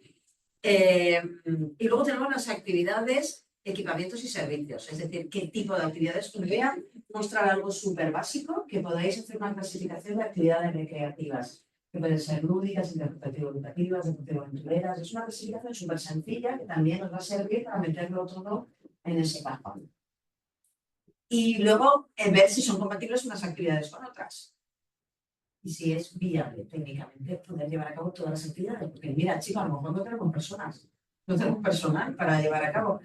Y luego tenemos las actividades, equipamientos y servicios, es decir, qué tipo de actividades. Os voy a mostrar algo súper básico, que podáis hacer una clasificación de actividades recreativas, que pueden ser lúdicas, interpretativas, deportivo-aventureras. Es una clasificación súper sencilla que también os va a servir para meterlo todo en ese cajón. Y luego ver si son compatibles unas actividades con otras. Y si es viable técnicamente poder llevar a cabo todas las actividades. Porque mira, chicos, a lo mejor no tenemos personas, no tenemos personal para llevar a cabo.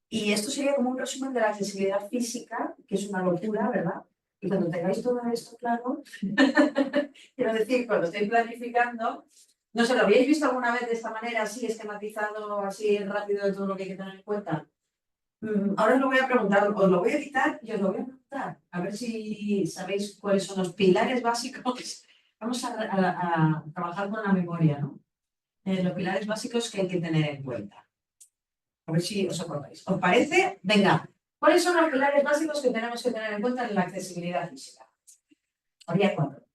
Y esto sería como un resumen de la accesibilidad física, que es una locura, ¿verdad? Y cuando tengáis todo esto claro, quiero decir, cuando estéis planificando, no sé, ¿lo habéis visto alguna vez de esta manera, así esquematizado, así rápido de todo lo que hay que tener en cuenta? Ahora os lo voy a preguntar, os lo voy a quitar y os lo voy a preguntar, a ver si sabéis cuáles son los pilares básicos. Vamos a trabajar con la memoria, ¿no? Los pilares básicos que hay que tener en cuenta. A ver si os acordáis. ¿Os parece? Venga, ¿cuáles son los pilares básicos que tenemos que tener en cuenta en la accesibilidad física? Habría 4.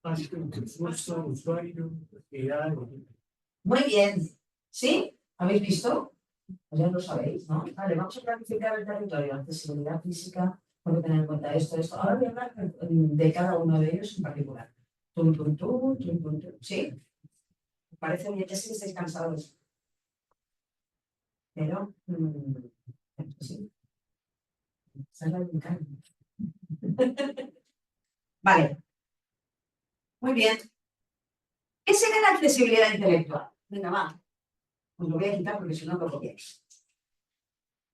Recurso, usuario, actividad. Muy bien. ¿Sí? ¿Habéis visto? Pues ya lo sabéis, ¿no? Vale, vamos a planificar el territorio, accesibilidad física, hay que tener en cuenta esto. Ahora voy a hablar de cada uno de ellos en particular. ¿Sí? ¿Me parece bien? Ya sé que estáis cansados. Pero, sí. Vale. Muy bien. ¿Qué sería la accesibilidad intelectual? Venga, va. Os lo voy a quitar porque si no lo copiáis.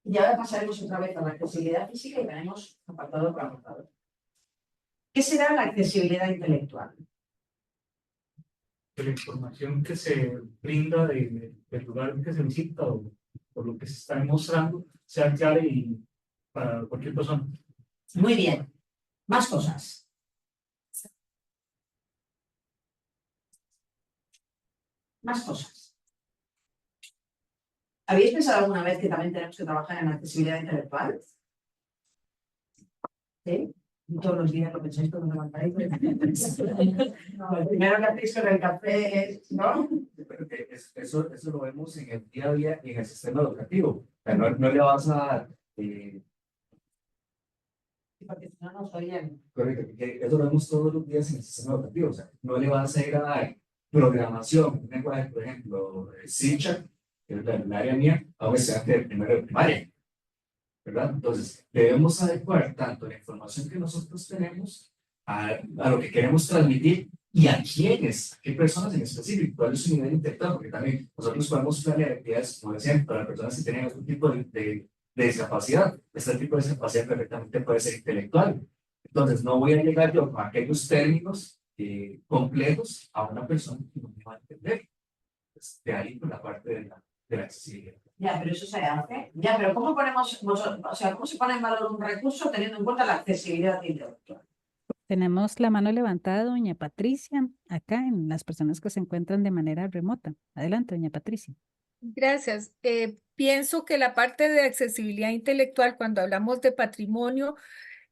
Y ahora pasaremos otra vez a la accesibilidad física y veremos apartado por apartado. ¿Qué será la accesibilidad intelectual? La información que se brinda del lugar que se visita o lo que se está mostrando sea clara y para cualquier persona. Muy bien. Más cosas. Más cosas. ¿Habéis pensado alguna vez que también tenemos que trabajar en accesibilidad intelectual? ¿Sí? Todos los días lo pensáis cuando me levantáis. No, lo primero que hacéis con el café es, ¿no? Eso lo vemos en el día a día y en el sistema educativo. O sea, no le vas a dar, Porque si no nos oyen. correcto, porque eso lo vemos todos los días en el sistema educativo. O sea, no le vas a ir a dar programación, un lenguaje, por ejemplo, C#, que es el área mía, a un estudiante de primero de primaria, ¿verdad? Entonces, debemos adecuar tanto la información que nosotros tenemos a lo que queremos transmitir y a quiénes, a qué personas en específico, cuál es su nivel intelectual, porque también nosotros podemos planear actividades, como decían, para personas que tienen algún tipo de discapacidad. Este tipo de discapacidad perfectamente puede ser intelectual. Entonces, no voy a llegar yo con aquellos términos complejos a una persona que no me va a entender. Pues, de ahí por la parte de la accesibilidad. Ya, pero eso se hace. Ya, pero ¿cómo ponemos, o sea, cómo se pone en valor un recurso teniendo en cuenta la accesibilidad intelectual? Tenemos la mano levantada, doña Patricia, acá en las personas que se encuentran de manera remota. Adelante, doña Patricia. Gracias. Pienso que la parte de accesibilidad intelectual, cuando hablamos de patrimonio,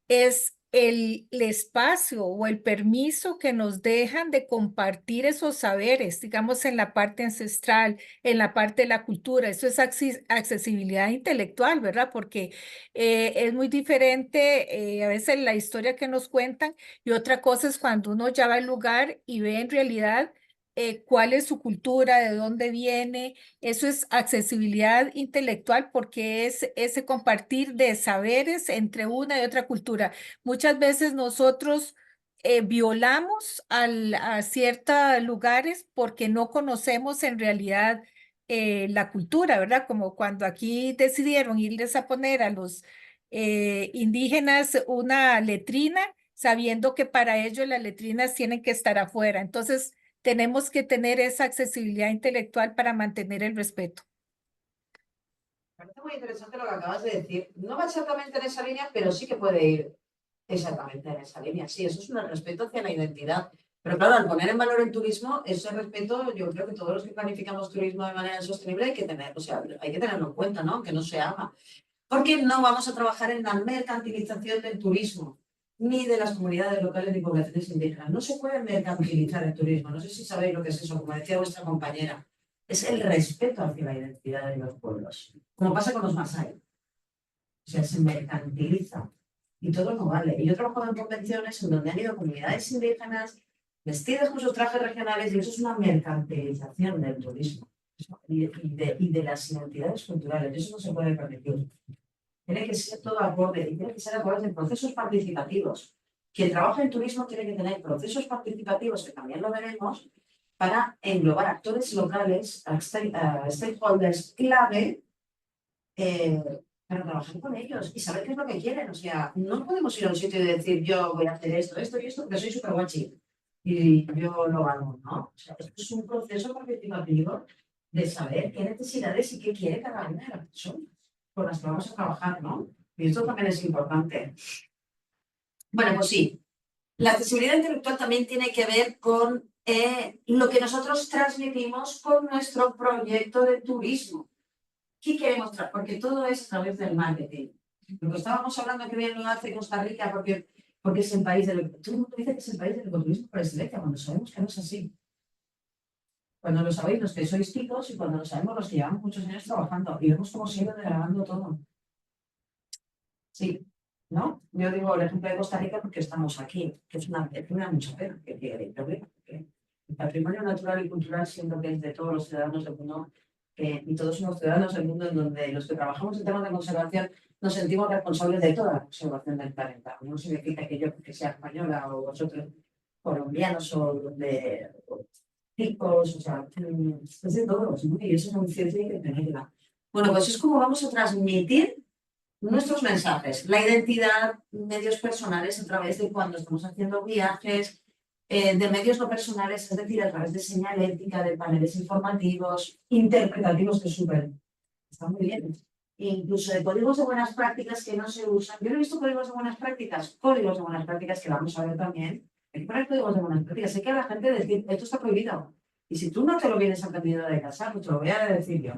es el espacio o el permiso que nos dejan de compartir esos saberes, digamos, en la parte ancestral, en la parte de la cultura. Eso es accesibilidad intelectual, ¿verdad? Porque es muy diferente a veces la historia que nos cuentan y otra cosa es cuando uno ya va al lugar y ve en realidad cuál es su cultura, de dónde viene. Eso es accesibilidad intelectual porque es ese compartir de saberes entre una y otra cultura. Muchas veces nosotros violamos a ciertos lugares porque no conocemos en realidad la cultura, ¿verdad? Como cuando aquí decidieron irles a poner a los indígenas una letrina, sabiendo que para ellos las letrinas tienen que estar afuera. Entonces, tenemos que tener esa accesibilidad intelectual para mantener el respeto. Me parece muy interesante lo que acabas de decir. No va exactamente en esa línea, pero sí que puede ir exactamente en esa línea. Sí, eso es un respeto hacia la identidad. Pero claro, al poner en valor el turismo, ese respeto, yo creo que todos los que planificamos turismo de manera sostenible hay que tener, o sea, hay que tenerlo en cuenta, ¿no? Que no se haga. Porque no vamos a trabajar en la mercantilización del turismo, ni de las comunidades locales ni poblaciones indígenas. No se puede mercantilizar el turismo. No sé si sabéis lo que es eso, como decía vuestra compañera. Es el respeto hacia la identidad de los pueblos, como pasa con los masái. O sea, se mercantiliza y todo no vale. Y yo he trabajado en convenciones en donde han ido comunidades indígenas vestidas con sus trajes regionales y eso es una mercantilización del turismo y de las identidades culturales. Eso no se puede permitir. Tiene que ser todo acorde y tiene que ser acorde en procesos participativos. Quien trabaja en turismo tiene que tener procesos participativos, que también lo veremos, para englobar actores locales, stakeholders clave, para trabajar con ellos y saber qué es lo que quieren. O sea, no podemos ir a un sitio y decir yo voy a hacer esto, esto y esto, porque soy súper guachi y yo lo hago, ¿no? O sea, esto es un proceso participativo de saber qué necesidades y qué quiere cada una de las personas con las que vamos a trabajar, ¿no? Y esto también es importante. Bueno, pues sí, la accesibilidad intelectual también tiene que ver con lo que nosotros transmitimos con nuestro proyecto de turismo. ¿Qué queremos mostrar? Porque todo es a través del marketing. Lo que estábamos hablando que bien lo hace Costa Rica porque es el país del... Todo el mundo dice que es el país del ecoturismo por excelencia, cuando sabemos que no es así. Cuando lo sabéis los que sois chicos y cuando lo sabemos los que llevamos muchos años trabajando y vemos cómo se ha ido degradando todo. Sí, ¿no? Yo digo el ejemplo de Costa Rica porque estamos aquí, que es una mucha pena que llegue el problema. El patrimonio natural y cultural, siendo que es de todos los ciudadanos del mundo, y todos somos ciudadanos del mundo en donde los que trabajamos en temas de conservación nos sentimos responsables de toda la conservación del planeta. No significa que yo, que sea española o vosotros colombianos o ricos, o sea, es de todos, ¿no? Y eso es muy cierto y hay que tenerla. Bueno, pues es como vamos a transmitir nuestros mensajes, la identidad, medios personales a través de cuando estamos haciendo viajes, de medios no personales, es decir, a través de señalética, de paneles informativos, interpretativos, que es súper, está muy bien. Incluso de códigos de buenas prácticas que no se usan. Yo no he visto códigos de buenas prácticas que vamos a ver también. Hay que poner códigos de buenas prácticas. Hay que a la gente decir, esto está prohibido. Y si tú no te lo vienes aprendido de casa, pues te lo voy a decir yo.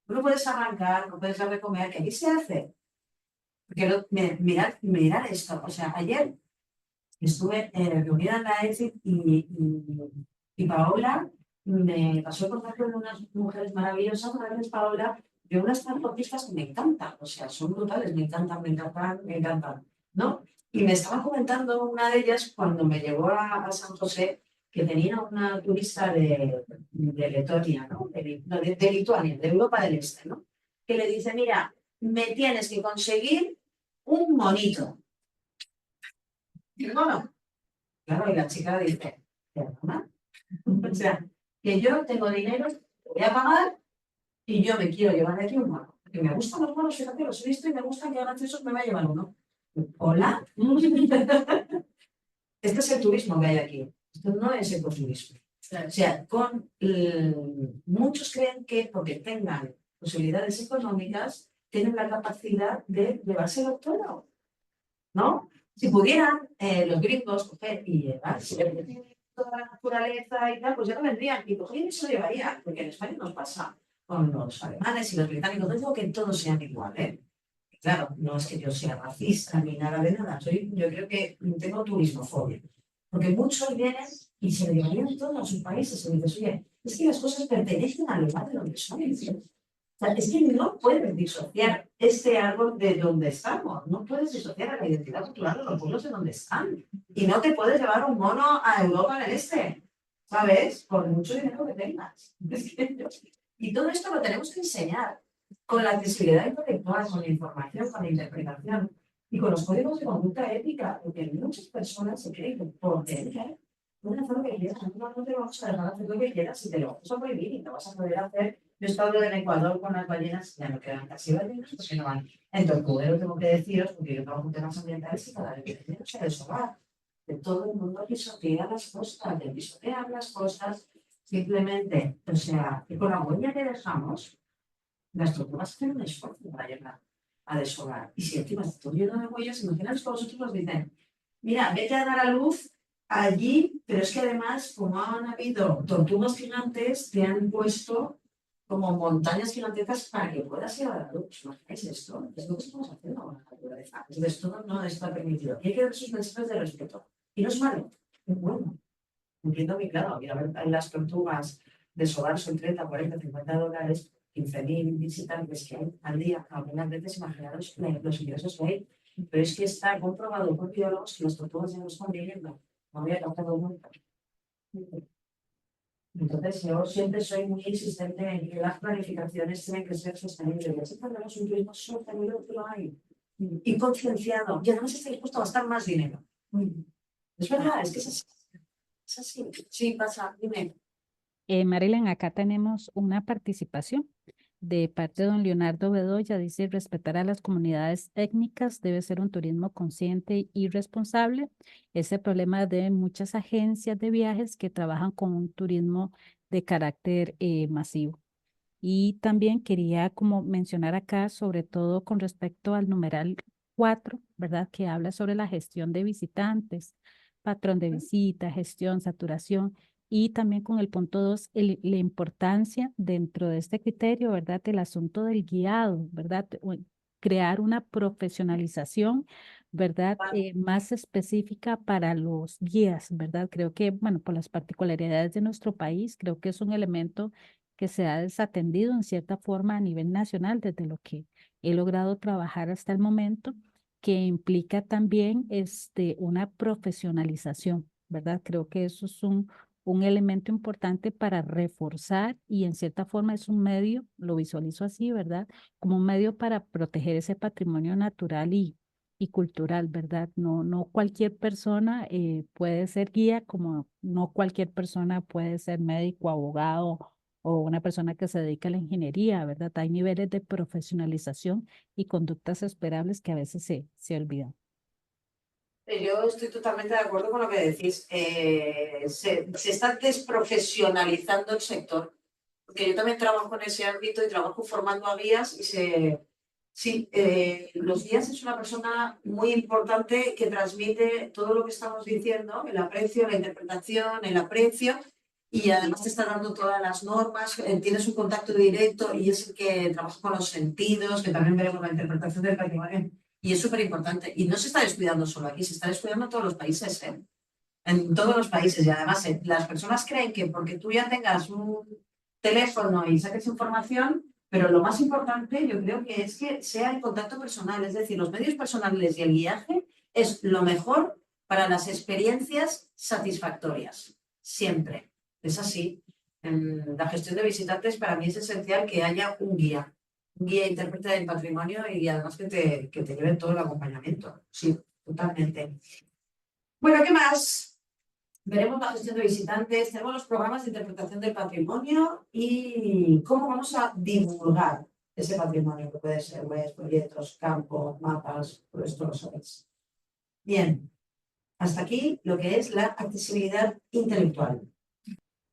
Tú no puedes arrancar, no puedes dar de comer, que aquí se hace. Porque mirad esto. O sea, ayer estuve reunida en la ESIC y Paola me pasó el contacto de unas mujeres maravillosas. Gracias, Paola, de unas transportistas que me encantan, o sea, son brutales, me encantan, ¿no? Y me estaba comentando una de ellas cuando me llevó a San José que tenía una turista de Letonia, ¿no? De Lituania, de Europa del Este, ¿no? Que le dice, mira, me tienes que conseguir un monito. Y el mono. Claro, y la chica dice, ¿perdona? O sea, que yo tengo dinero, te voy a pagar y yo me quiero llevar de aquí un mono. Que me gustan los monos, fíjate, los he visto y me gustan que ahora esos me va a llevar uno. ¿Hola? Este es el turismo que hay aquí. Esto no es ecoturismo. O sea, muchos creen que porque tengan posibilidades económicas, tienen la capacidad de llevárselo todo, ¿no? Si pudieran los gringos coger y llevarse toda la naturaleza y tal, pues ya no vendrían y cogerían y se lo llevarían, porque en España nos pasa con los alemanes y los británicos. No digo que todos sean iguales, ¿eh? Claro, no es que yo sea racista ni nada de nada, yo creo que tengo turismofobia. Porque muchos vienen y se lo llevarían todos a sus países y dices, oye, es que las cosas pertenecen al lugar de donde son. O sea, es que no puedes disociar este árbol de donde estamos, no puedes disociar a la identidad cultural de los pueblos de donde están. Y no te puedes llevar un mono a Europa del Este, ¿sabes? Por mucho dinero que tengas. Y todo esto lo tenemos que enseñar con la accesibilidad intelectual, con la información, con la interpretación. Y con los códigos de conducta ética, porque muchas personas se creen que por tener una forma que quieras, no te vamos a dejar hacer lo que quieras y te lo vamos a prohibir y no vas a poder hacer. Yo he estado en Ecuador con las ballenas, ya no quedan casi ballenas, porque no van. En Tortuguero tengo que deciros, porque yo trabajo en temas ambientales y cada vez que tenemos que deshogar. De todo el mundo pisotea las cosas, de pisotear las cosas, simplemente, o sea, que con la huella que dejamos, las tortugas hacen un esfuerzo para llegar a deshogar. Y si encima está todo lleno de huellas, imaginaos que vosotros nos dicen, mira, vete a dar a luz allí, pero es que además, como han habido tortugas gigantes, te han puesto como montañas gigantescas para que puedas ir a dar a luz. ¿Imagináis esto? Es lo que estamos haciendo con la naturaleza. Entonces, todo no está permitido. Y hay que dar sus mensajes de respeto. Y no es malo, es bueno. Entiendo que, claro, mira, las tortugas deshogar son 30, 40, 50 dólares, 15.000 visitantes que hay al día, algunas veces imaginaros los ingresos que hay, pero es que está comprobado por biólogos que las tortugas ya no están viviendo, no había captado nunca. Entonces yo siempre soy muy insistente en que las planificaciones tienen que ser sostenibles. Y así tenemos un turismo sostenible que lo hay, y concienciado, y además está dispuesto a gastar más dinero. Es verdad, es que es así. Es así. Sí, pasa, dime. Marilyn, acá tenemos una participación de parte de don Leonardo Bedoya. Dice, respetar a las comunidades étnicas debe ser un turismo consciente y responsable. Ese problema de muchas agencias de viajes que trabajan con un turismo de carácter masivo. Y también quería como mencionar acá, sobre todo con respecto al numeral 4, ¿verdad? Que habla sobre la gestión de visitantes, patrón de visita, gestión, saturación. Y también con el punto 2, la importancia dentro de este criterio, ¿verdad? El asunto del guiado, ¿verdad? Crear una profesionalización, ¿verdad? Más específica para los guías, ¿verdad? Creo que, bueno, por las particularidades de nuestro país, creo que es un elemento que se ha desatendido en cierta forma a nivel nacional desde lo que he logrado trabajar hasta el momento, que implica también una profesionalización, ¿verdad? Creo que eso es un elemento importante para reforzar y en cierta forma es un medio, lo visualizo así, ¿verdad? Como un medio para proteger ese patrimonio natural y cultural, ¿verdad? No cualquier persona puede ser guía, como no cualquier persona puede ser médico, abogado o una persona que se dedica a la ingeniería, ¿verdad? Hay niveles de profesionalización y conductas esperables que a veces se olvidan. Yo estoy totalmente de acuerdo con lo que decís. Se está desprofesionalizando el sector, porque yo también trabajo en ese ámbito y trabajo formando a guías y los guías es una persona muy importante que transmite todo lo que estamos diciendo, el aprecio, la interpretación, el aprecio, y además te está dando todas las normas, tienes un contacto directo y es el que trabaja con los sentidos, que también veremos la interpretación del patrimonio. Y es súper importante. Y no se está descuidando solo aquí, se está descuidando en todos los países, ¿eh? En todos los países. Y además, las personas creen que porque tú ya tengas un teléfono y saques información, pero lo más importante yo creo que es que sea el contacto personal. Es decir, los medios personales y el guiaje es lo mejor para las experiencias satisfactorias. siempre. Es así. En la gestión de visitantes para mí es esencial que haya un guía intérprete del patrimonio y además que te lleve todo el acompañamiento. Sí, totalmente. Bueno, ¿qué más? Veremos la gestión de visitantes, tenemos los programas de interpretación del patrimonio y cómo vamos a divulgar ese patrimonio, que puede ser webs, proyectos, campos, mapas, todo esto lo sabéis. Bien, hasta aquí lo que es la accesibilidad intelectual.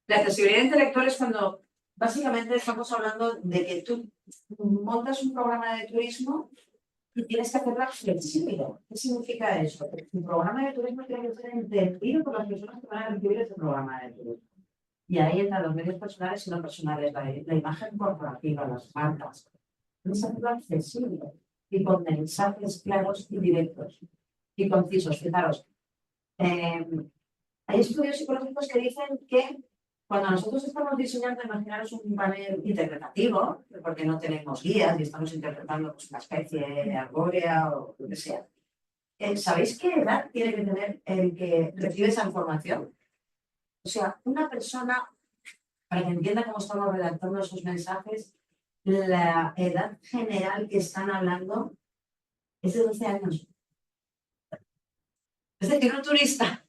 La accesibilidad intelectual es cuando básicamente estamos hablando de que tú montas un programa de turismo y tienes que hacerlo flexible. ¿Qué significa eso? Que tu programa de turismo tiene que ser entendido por las personas que van a recibir ese programa de turismo. Y ahí entran los medios personales y no personales, la imagen corporativa, las marcas. Tienes que hacerlo accesible y con mensajes claros y directos y concisos. Fijaros, hay estudios psicológicos que dicen que cuando nosotros estamos diseñando, imaginaros un panel interpretativo, porque no tenemos guías y estamos interpretando pues, una especie arbórea o lo que sea. ¿Sabéis qué edad tiene que tener el que recibe esa información? O sea, una persona, para que entienda cómo estamos redactando esos mensajes, la edad general que están hablando es de 12 años. Es decir, un turista.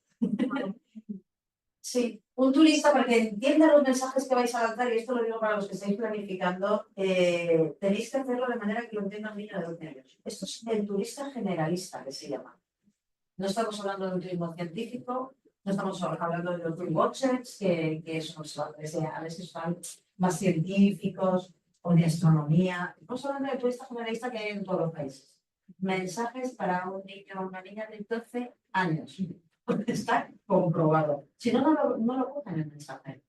Sí, un turista para que entienda los mensajes que vais a lanzar, y esto lo digo para los que estáis planificando, tenéis que hacerlo de manera que lo entienda un niño de 12 años. Esto es el turista generalista que se llama. No estamos hablando de un turismo científico, no estamos hablando de los tour watchers, que son a veces son más científicos o de astronomía. Estamos hablando del turista generalista que hay en todos los países. Mensajes para un niño o una niña de 12 años. Está comprobado. Si no, no lo cogen el mensaje.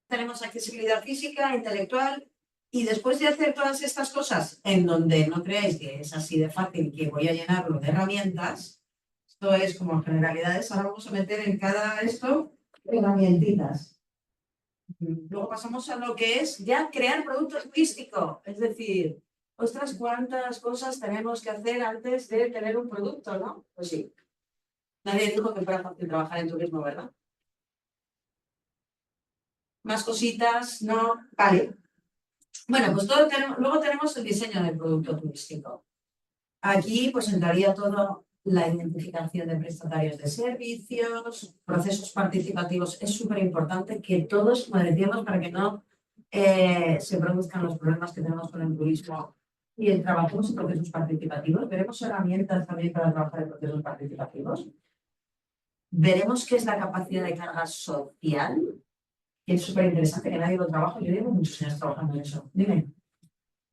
Tenemos accesibilidad física, intelectual, y después de hacer todas estas cosas, en donde no creáis que es así de fácil que voy a llenarlo de herramientas, esto es como generalidades, ahora vamos a meter en cada esto herramientitas. Luego pasamos a lo que es ya crear producto turístico, es decir, ostras, cuántas cosas tenemos que hacer antes de tener un producto, ¿no? Pues sí. Nadie dijo que fuera fácil trabajar en turismo, ¿verdad? Más cositas, ¿no? Vale. Bueno, pues luego tenemos el diseño del producto turístico. Aquí pues entraría todo la identificación de prestatarios de servicios, procesos participativos. Es súper importante que todos, como decíamos, para que no se produzcan los problemas que tenemos con el turismo y trabajemos en procesos participativos. Veremos herramientas también para trabajar en procesos participativos. Veremos qué es la capacidad de carga social, que es súper interesante, que nadie lo trabaja. Yo llevo muchos años trabajando en eso. Dime.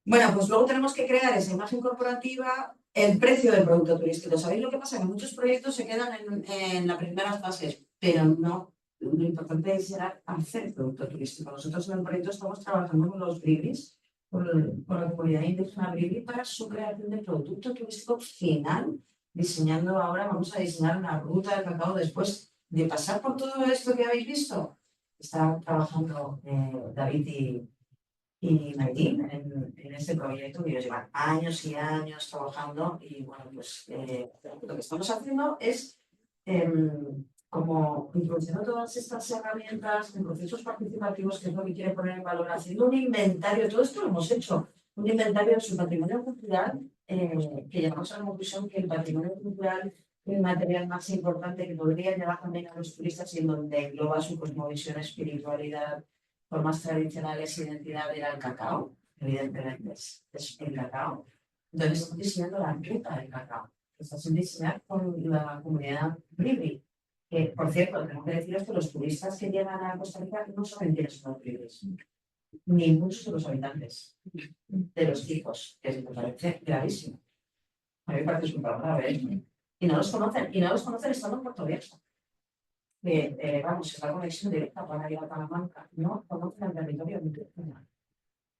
Bueno, pues luego tenemos que crear esa imagen corporativa, el precio del producto turístico. ¿Sabéis lo que pasa? Que muchos proyectos se quedan en las primeras fases, pero no. Lo importante es hacer el producto turístico. Nosotros en el proyecto estamos trabajando con los bribris, con la comunidad indígena bribri, para su creación de producto turístico final. Diseñando ahora, vamos a diseñar una ruta del cacao después de pasar por todo esto que habéis visto. Está trabajando David y Maytín en este proyecto, que ellos llevan años y años trabajando, y bueno, pues lo que estamos haciendo es como introduciendo todas estas herramientas en procesos participativos, que es lo que quiere poner en valor, haciendo un inventario. Todo esto lo hemos hecho, un inventario de su patrimonio cultural, que llegamos a la conclusión que el patrimonio cultural es el material más importante que podría llevar también a los turistas, y en donde engloba su cosmovisión, espiritualidad, formas tradicionales, identidad, era el cacao, evidentemente es el cacao. Entonces estamos diseñando la ruta del cacao, que está sin diseñar con la comunidad bribri. Que, por cierto, tengo que deciros que los turistas que llegan a Costa Rica no saben quiénes son los bribris, ni muchos de los habitantes, de los chicos, que me parece gravísimo. A mí me parece súper grave, ¿eh? Y no los conocen estando en Puerto Viejo. Vamos, es la conexión directa para ir a Talamanca. No conocen el territorio de Turquía.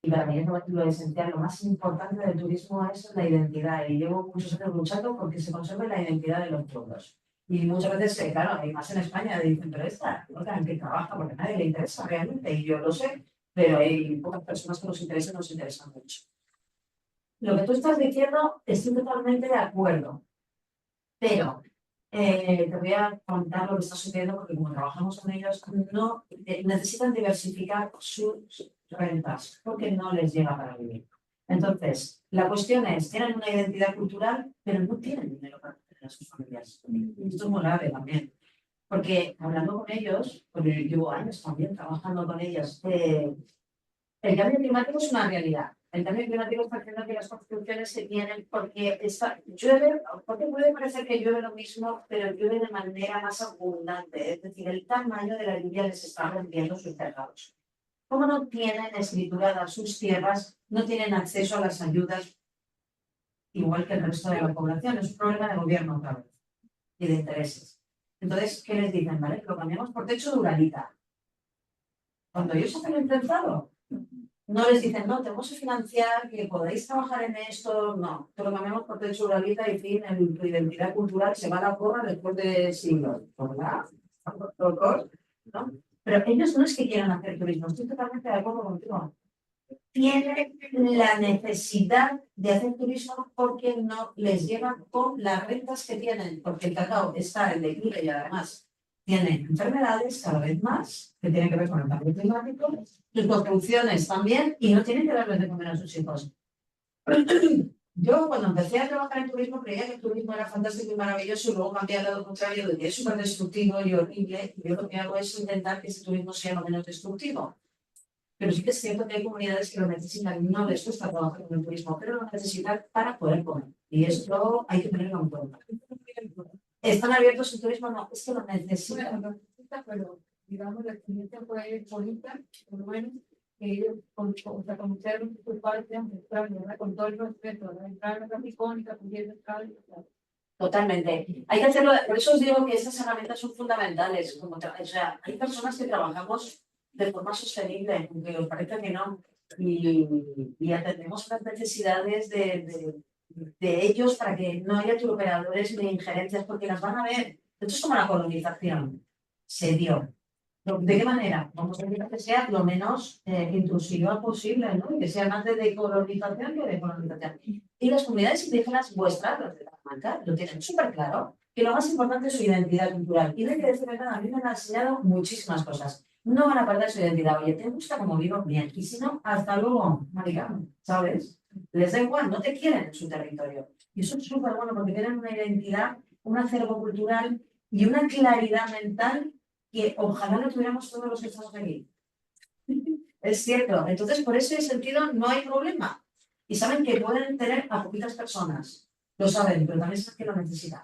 Y para mí es lo esencial, lo más importante del turismo es la identidad. Y llevo muchos años luchando porque se conserve la identidad de los pueblos. Y muchas veces, claro, hay más en España, dicen, pero esta, ¿en qué trabaja? Porque a nadie le interesa realmente. Y yo lo sé, pero hay pocas personas que nos interesan mucho. Lo que tú estás diciendo, estoy totalmente de acuerdo. Pero Te voy a contar lo que está sucediendo porque como trabajamos con ellos, no necesitan diversificar sus rentas porque no les llega para vivir. Entonces, la cuestión es, tienen una identidad cultural, pero no tienen dinero para mantener a sus familias. Y esto es muy grave también. Porque hablando con ellos, porque llevo años también trabajando con ellos, el cambio climático es una realidad. El cambio climático está haciendo que las construcciones se tienen porque llueve, porque puede parecer que llueve lo mismo, pero llueve de manera más abundante. Es decir, el tamaño de la lluvia les está rompiendo sus tejados. Como no tienen escrituradas sus tierras, no tienen acceso a las ayudas igual que el resto de la población. Es un problema de gobierno otra vez y de intereses. Entonces, ¿qué les dicen? Vale, lo cambiamos por techo de Uralita. Cuando ellos hacen el prensado, no les dicen, no, tenemos que financiar, que podéis trabajar en esto, no. Te lo cambiamos por techo de Uralita y fin, tu identidad cultural se va a la porra después de siglos, ¿verdad? ¿No? Pero ellos no es que quieran hacer turismo, estoy totalmente de acuerdo contigo. Tienen la necesidad de hacer turismo porque no les llegan con las rentas que tienen, porque el cacao está en declive y además tiene enfermedades cada vez más que tienen que ver con el cambio climático, sus construcciones también, y no tienen que darles de comer a sus hijos. Yo cuando empecé a trabajar en turismo creía que el turismo era fantástico y maravilloso y luego cambié al lado contrario de que es súper destructivo y horrible, y yo lo que hago es intentar que ese turismo sea lo menos destructivo. Pero sí que es cierto que hay comunidades que lo necesitan, no les gusta trabajar con el turismo, pero lo necesitan para poder comer. Y esto hay que tenerlo en cuenta. ¿Están abiertos el turismo? No, es que lo necesitan. Bueno, pero digamos la experiencia fue bonita, por lo menos, que ellos conocieron su parte ancestral, con todo el respeto, la entrada icónica, pudiendo estar. Totalmente. Hay que hacerlo, por eso os digo que estas herramientas son fundamentales. O sea, hay personas que trabajamos de forma sostenible, aunque os parezca que no, y atendemos las necesidades de ellos para que no haya turoperadores ni injerencias, porque las van a ver. Esto es como la colonización. Se dio. ¿De qué manera? Vamos a intentar que sea lo menos intrusiva posible, ¿no? Y que sea más de decolonización que de colonización. Y las comunidades indígenas vuestras, las de Talamanca, lo tienen súper claro, que lo más importante es su identidad cultural. Y no hay que decir nada, a mí me han enseñado muchísimas cosas. No van a perder su identidad. Oye, ¿te gusta cómo vivo? Bien. Y si no, hasta luego, maricano, ¿sabes? Les da igual, no te quieren en su territorio. Y eso es súper bueno porque tienen una identidad, un acervo cultural y una claridad mental que ojalá lo tuviéramos todos los que estamos aquí. Es cierto. Entonces, por ese sentido, no hay problema. Y saben que pueden tener a poquitas personas. Lo saben, pero también saben que lo necesitan.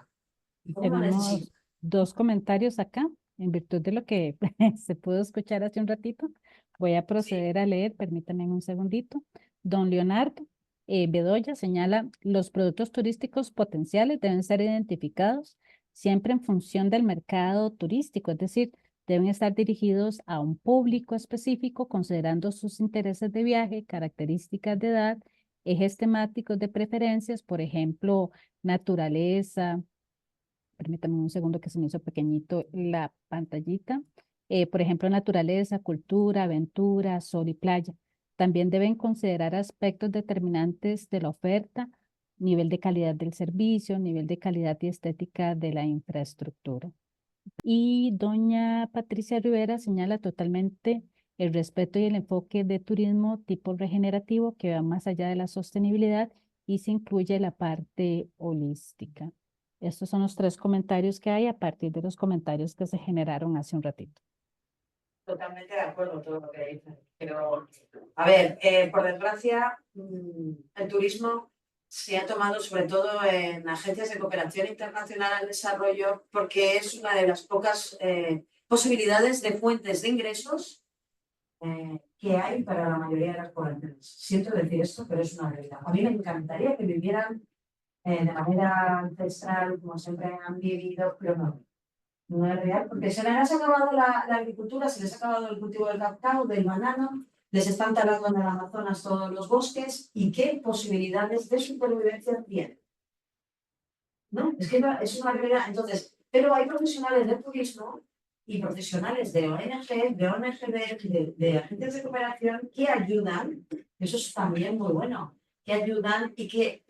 ¿Y cómo lo Tenemos necesitan? 2 comentarios acá, en virtud de lo que se pudo escuchar hace un ratito. Voy a proceder a leer, permítanme un segundito. Don Leonardo Bedoya señala, los productos turísticos potenciales deben ser identificados siempre en función del mercado turístico, es decir, deben estar dirigidos a un público específico considerando sus intereses de viaje, características de edad, ejes temáticos de preferencias, por ejemplo, naturaleza. Permítame un segundo que se me hizo pequeñito la pantallita. Por ejemplo, naturaleza, cultura, aventura, sol y playa. También deben considerar aspectos determinantes de la oferta, nivel de calidad del servicio, nivel de calidad y estética de la infraestructura. Y doña Patricia Rivera señala totalmente el respeto y el enfoque de turismo tipo regenerativo que va más allá de la sostenibilidad y se incluye la parte holística. Estos son los 3 comentarios que hay a partir de los comentarios que se generaron hace un ratito. Totalmente de acuerdo con todo lo que dicen. Pero, a ver, por desgracia, el turismo se ha tomado sobre todo en agencias de cooperación internacional al desarrollo porque es una de las pocas posibilidades de fuentes de ingresos que hay para la mayoría de las poblaciones. Siento decir esto, pero es una realidad. A mí me encantaría que vivieran de manera ancestral, como siempre han vivido, pero no es real, porque se les ha acabado la agricultura, se les ha acabado el cultivo del cacao, del banano, les están talando en el Amazonas todos los bosques, ¿y qué posibilidades de supervivencia tienen? ¿No? Es que es una realidad. Entonces, pero hay profesionales de turismo y profesionales de ONG, de agencias de cooperación que ayudan, eso es también muy bueno, que ayudan y que,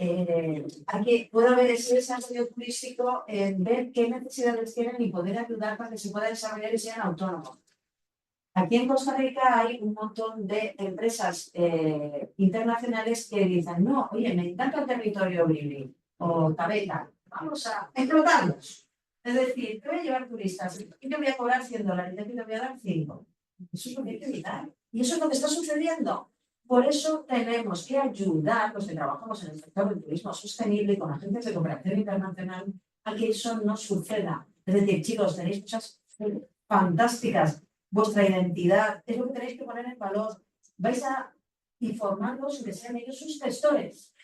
a que pueda haber ese desarrollo turístico en ver qué necesidades tienen y poder ayudar para que se pueda desarrollar y sean autónomos. Aquí en Costa Rica hay un montón de empresas internacionales que dicen, no, oye, me encanta el territorio Brili o Tabeta, vamos a explotarlos. Es decir, te voy a llevar turistas y te voy a cobrar $100 y te voy a dar 5. Eso es lo que hay que evitar. Y eso es lo que está sucediendo. Por eso tenemos que ayudar los que trabajamos en el sector del turismo sostenible con agencias de cooperación internacional a que eso no suceda. Es decir, chicos, tenéis cosas fantásticas. Vuestra identidad es lo que tenéis que poner en valor. Vais a informarlos y que sean ellos sus gestores,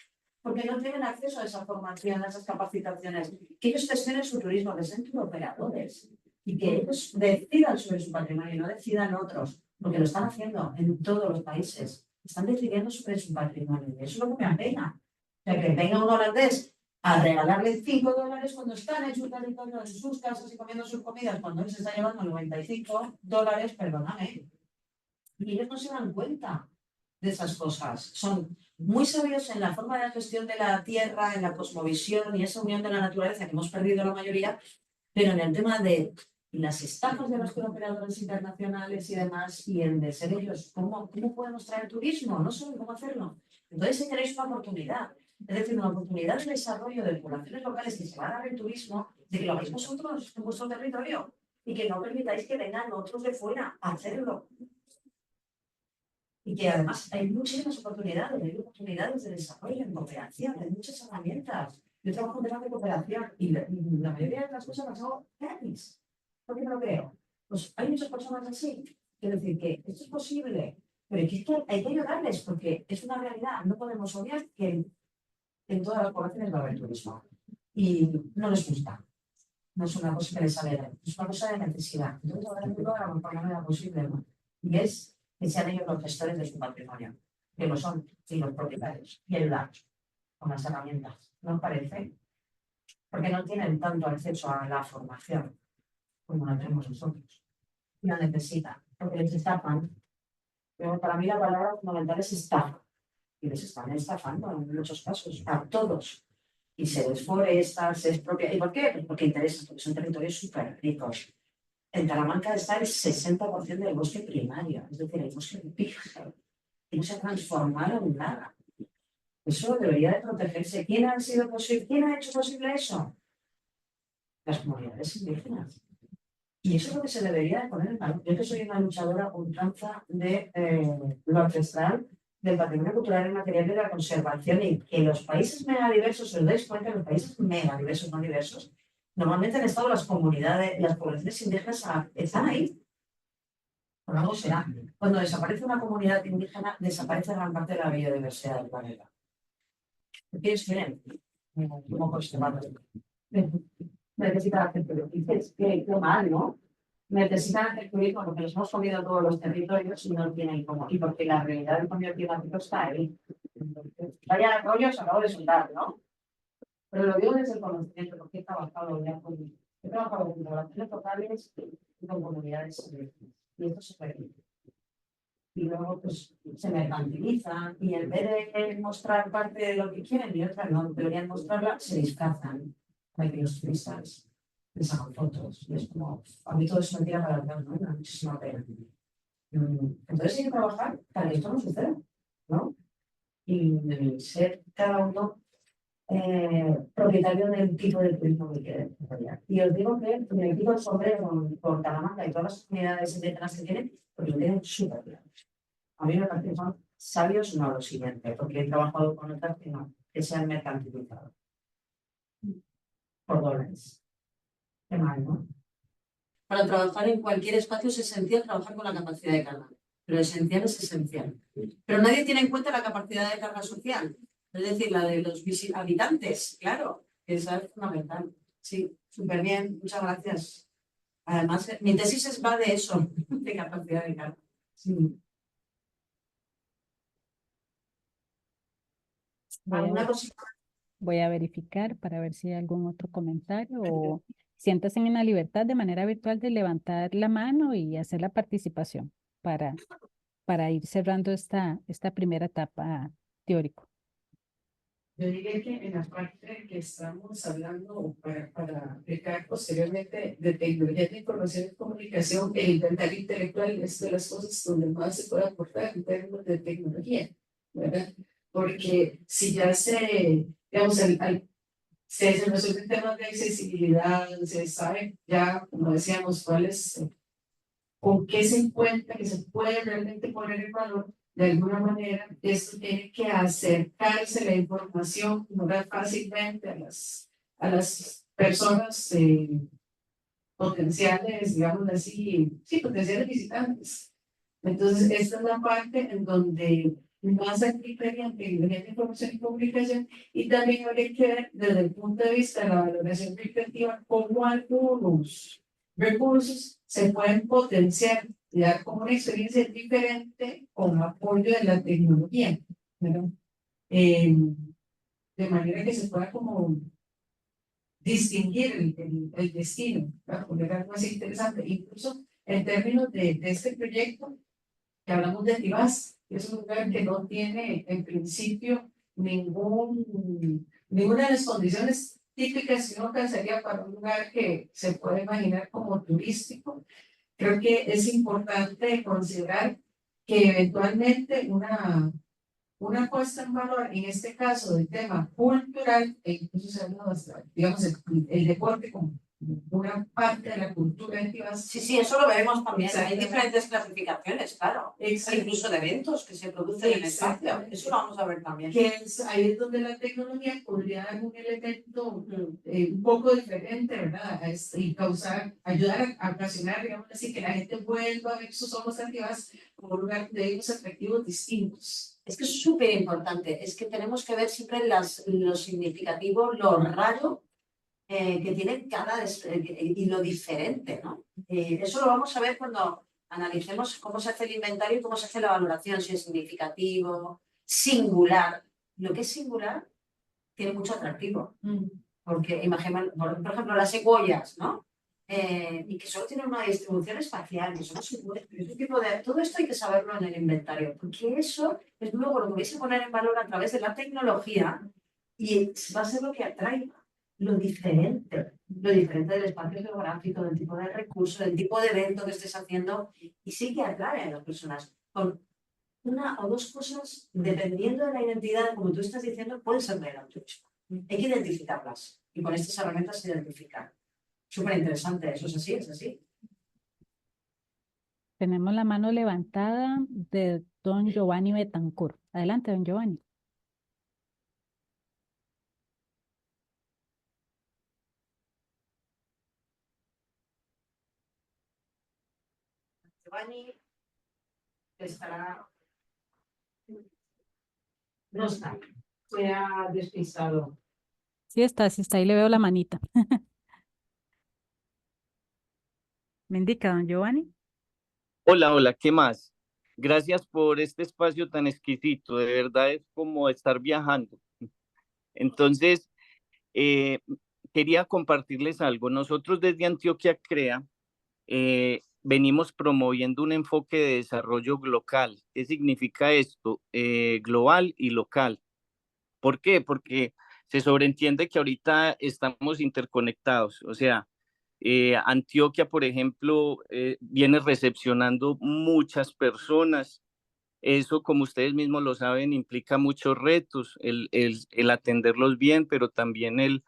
porque no tienen acceso a esa formación, a esas capacitaciones. Que ellos gestionen su turismo, que sean operadores y que ellos decidan sobre su patrimonio y no decidan otros, porque lo están haciendo en todos los países. Están decidiendo sobre su patrimonio y eso es lo que me apena. O sea, que venga un holandés a regalarle $5 cuando están en su territorio, en sus casas y comiendo sus comidas, cuando él se está llevando $95, perdóname. Y ellos no se dan cuenta de esas cosas. Son muy sabios en la forma de gestión de la tierra, en la cosmovisión y esa unión de la naturaleza que hemos perdido la mayoría, pero en el tema de las estafas de los operadores internacionales y demás, y en de ser ellos, ¿cómo podemos traer turismo? No saben cómo hacerlo. Entonces, si tenéis una oportunidad, es decir, una oportunidad de desarrollo de poblaciones locales que se van a dar el turismo, de que lo hagáis vosotros en vuestro territorio y que no permitáis que vengan otros de fuera a hacerlo. Y que además hay muchísimas oportunidades de desarrollo en cooperación, hay muchas herramientas. Yo trabajo en temas de cooperación y la mayoría de las cosas las hago gratis. ¿Por qué no lo creo? Pues hay muchas personas así. Quiero decir que esto es posible, pero es que hay que ayudarles porque es una realidad. No podemos obviar que en todas las poblaciones va a haber turismo y no les gusta. No es una cosa que les sale, es una cosa de necesidad. Entonces, ahora lo hagamos por la manera posible, ¿no? Y es que sean ellos los gestores de su patrimonio, que lo son, y los propietarios, y ayudar con las herramientas. ¿No os parece? Porque no tienen tanto acceso a la formación como la tenemos nosotros. Y la necesitan, porque les estafan. Pero para mí la palabra fundamental es estafa. Y les están estafando en muchos casos, a todos. Y se desforesta, se expropia. ¿Y por qué? Pues porque interesa, porque son territorios súper ricos. En Talamanca está el 60% del bosque primario, es decir, el bosque virgen. Y no se ha transformado en nada. Eso debería de protegerse. ¿Quién ha hecho posible eso? Las comunidades indígenas. Y eso es lo que se debería de poner en valor. Yo que soy una luchadora ultranza de lo ancestral, del patrimonio cultural y material de la conservación, y que los países megadiversos, si os dais cuenta, los países megadiversos, no diversos, normalmente han estado las comunidades, las poblaciones indígenas están ahí. Por algo será. Cuando desaparece una comunidad indígena, desaparece gran parte de la biodiversidad del planeta. ¿Qué ellos quieren? ¿Cómo conservarlo? Necesitan hacer turismo. Dices, qué mal, ¿no? Necesitan hacer turismo porque los hemos comido todos los territorios y no tienen cómo. Y porque la realidad del cambio climático está ahí. Vaya rollo se acabó de soltar, ¿no? Pero lo digo desde el conocimiento, porque he trabajado ya he trabajado con poblaciones locales y con comunidades indígenas. Y esto se permite. Y luego pues se mercantilizan y en vez de mostrar parte de lo que quieren y otra no deberían mostrarla, se disfrazan. Hay que los turistas les sacan fotos y es como, a mí todo eso me tira para atrás, ¿no? Me da muchísima pena. Entonces hay que trabajar para que esto no suceda, ¿no? Y ser cada uno propietario del tipo de turismo que quiere desarrollar. Y os digo que me quito el sombrero con Talamanca y todas las comunidades indígenas que tienen, porque lo tienen súper claro. A mí me parece que son sabios, no lo siguiente, porque he trabajado con otras que no, que se han mercantilizado por dólares. Qué mal, ¿no? Para trabajar en cualquier espacio es esencial trabajar con la capacidad de carga, pero esencial es esencial. Pero nadie tiene en cuenta la capacidad de carga social, es decir, la de los habitantes, claro, que esa es fundamental. Sí, súper bien, muchas gracias. Además, mi tesis va de eso, de capacidad de carga. Sí. ¿Alguna cosita? Voy a verificar para ver si hay algún otro comentario o siéntanse en la libertad de manera virtual de levantar la mano y hacer la participación para ir cerrando esta primera etapa teórico. Yo diría que en la parte que estamos hablando para aplicar posteriormente de tecnología de información y comunicación, el inventario intelectual es de las cosas donde más se puede aportar en términos de tecnología, ¿verdad? Porque si ya digamos, se resuelven temas de accesibilidad, se sabe ya, como decíamos, cuáles, con qué se encuentra, que se puede realmente poner en valor. De alguna manera, esto tiene que acercarse la información ¿verdad? Fácilmente a las personas potenciales, digamos así, sí, potenciales visitantes. Entonces, esta es la parte en donde más aplicaría en tecnología de información y comunicación y también habría que ver desde el punto de vista de la valoración creativa cómo algunos recursos se pueden potenciar y dar como una experiencia diferente con apoyo de la tecnología, ¿verdad? De manera que se pueda como distinguir el destino, para poner algo así interesante, incluso en términos de este proyecto que hablamos de Tibás, que es un lugar que no tiene en principio ninguna de las condiciones típicas que uno alcanzaría para un lugar que se puede imaginar como turístico. Creo que es importante considerar que eventualmente una puesta en valor, en este caso del tema cultural, e incluso se habla bastante, digamos, el deporte como una parte de la cultura en Tibás. Sí, sí, eso lo veremos también. Hay Exactamente. diferentes clasificaciones, claro. Exacto. Incluso de eventos que se producen en el patio. Eso lo vamos a ver también. Ahí es donde la tecnología podría dar un elemento un poco diferente, ¿verdad? Y ayudar a ocasionar, digamos así, que la gente vuelva a ver sus ojos activas como un lugar de ellos atractivos distintos. Es que es súper importante. Es que tenemos que ver siempre lo significativo, lo raro que tiene y lo diferente, ¿no? Eso lo vamos a ver cuando analicemos cómo se hace el inventario y cómo se hace la valoración, si es significativo, singular. Lo que es singular tiene mucho atractivo, porque imagínate, por ejemplo, las cebollas, ¿no? Y que solo tienen una distribución espacial, que son ese tipo de... Todo esto hay que saberlo en el inventario, porque eso es luego lo que vais a poner en valor a través de la tecnología y va a ser lo que atraiga lo diferente del espacio geográfico, del tipo de recurso, del tipo de evento que estés haciendo, y sí que atrae a las personas. Con una o dos cosas, dependiendo de la identidad, como tú estás diciendo, puede ser del turismo. Hay que identificarlas, y con estas herramientas se identifican. Súper interesante, eso es así, es así. Tenemos la mano levantada de don Giovanni Betancourt. Adelante, don Giovanni. Giovanni estará... No está, se ha despistado. Sí está, ahí le veo la manita. ¿Me indica, don Giovanni? Hola, hola, ¿qué más? Gracias por este espacio tan exquisito, de verdad es como estar viajando. Entonces, eh, quería compartirles algo. Nosotros desde Antioquia CREA venimos promoviendo un enfoque de desarrollo local. ¿Qué significa esto? Global y local. ¿Por qué? Porque se sobreentiende que ahorita estamos interconectados, o sea, Antioquia, por ejemplo, viene recepcionando muchas personas. Eso, como ustedes mismos lo saben, implica muchos retos, el atenderlos bien, pero también el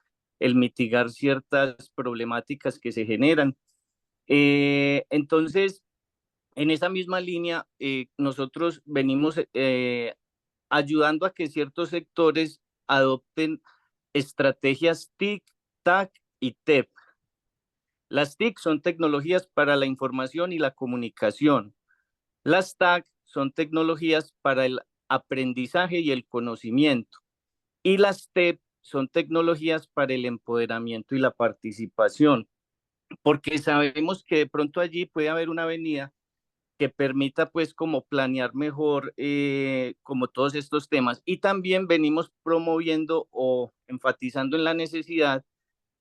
mitigar ciertas problemáticas que se generan. Entonces, en esa misma línea, nosotros venimos ayudando a que ciertos sectores adopten estrategias TIC, TAC y TEP. Las TIC son tecnologías para la información y la comunicación. Las TAC son tecnologías para el aprendizaje y el conocimiento. Y las TEP son tecnologías para el empoderamiento y la participación. Porque sabemos que de pronto allí puede haber una avenida que permita pues como planear mejor como todos estos temas. Y también venimos promoviendo o enfatizando en la necesidad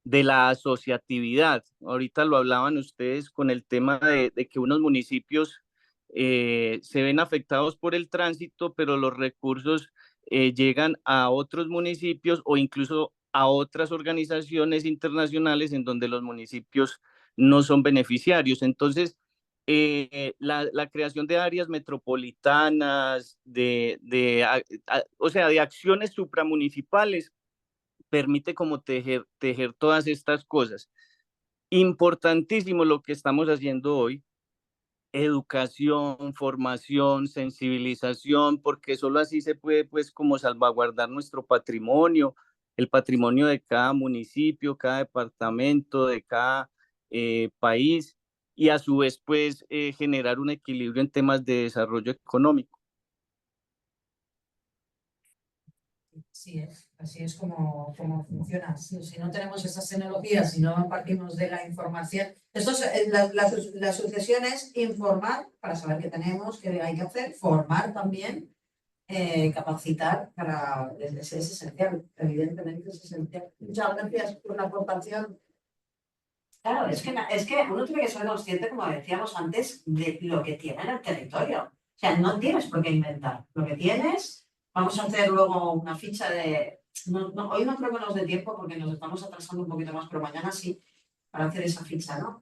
de la asociatividad. Ahorita lo hablaban ustedes con el tema de que unos municipios se ven afectados por el tránsito, pero los recursos llegan a otros municipios o incluso a otras organizaciones internacionales en donde los municipios no son beneficiarios. Entonces, la creación de áreas metropolitanas, o sea, de acciones supramunicipales, permite como tejer todas estas cosas. Importantísimo lo que estamos haciendo hoy, educación, formación, sensibilización, porque solo así se puede pues como salvaguardar nuestro patrimonio, el patrimonio de cada municipio, cada departamento, de cada país, y a su vez pues generar un equilibrio en temas de desarrollo económico. Así es como funciona. Si no tenemos esas tecnologías, si no partimos de la información, la sucesión es informar para saber qué tenemos, qué hay que hacer, formar también, capacitar es esencial, evidentemente es esencial. Muchas gracias por la aportación. Claro, es que uno tiene que ser consciente, como decíamos antes, de lo que tiene en el territorio. O sea, no tienes por qué inventar. Lo que tienes. Vamos a hacer luego una ficha de... hoy no creo que nos dé tiempo porque nos estamos atrasando un poquito más, pero mañana sí, para hacer esa ficha, ¿no?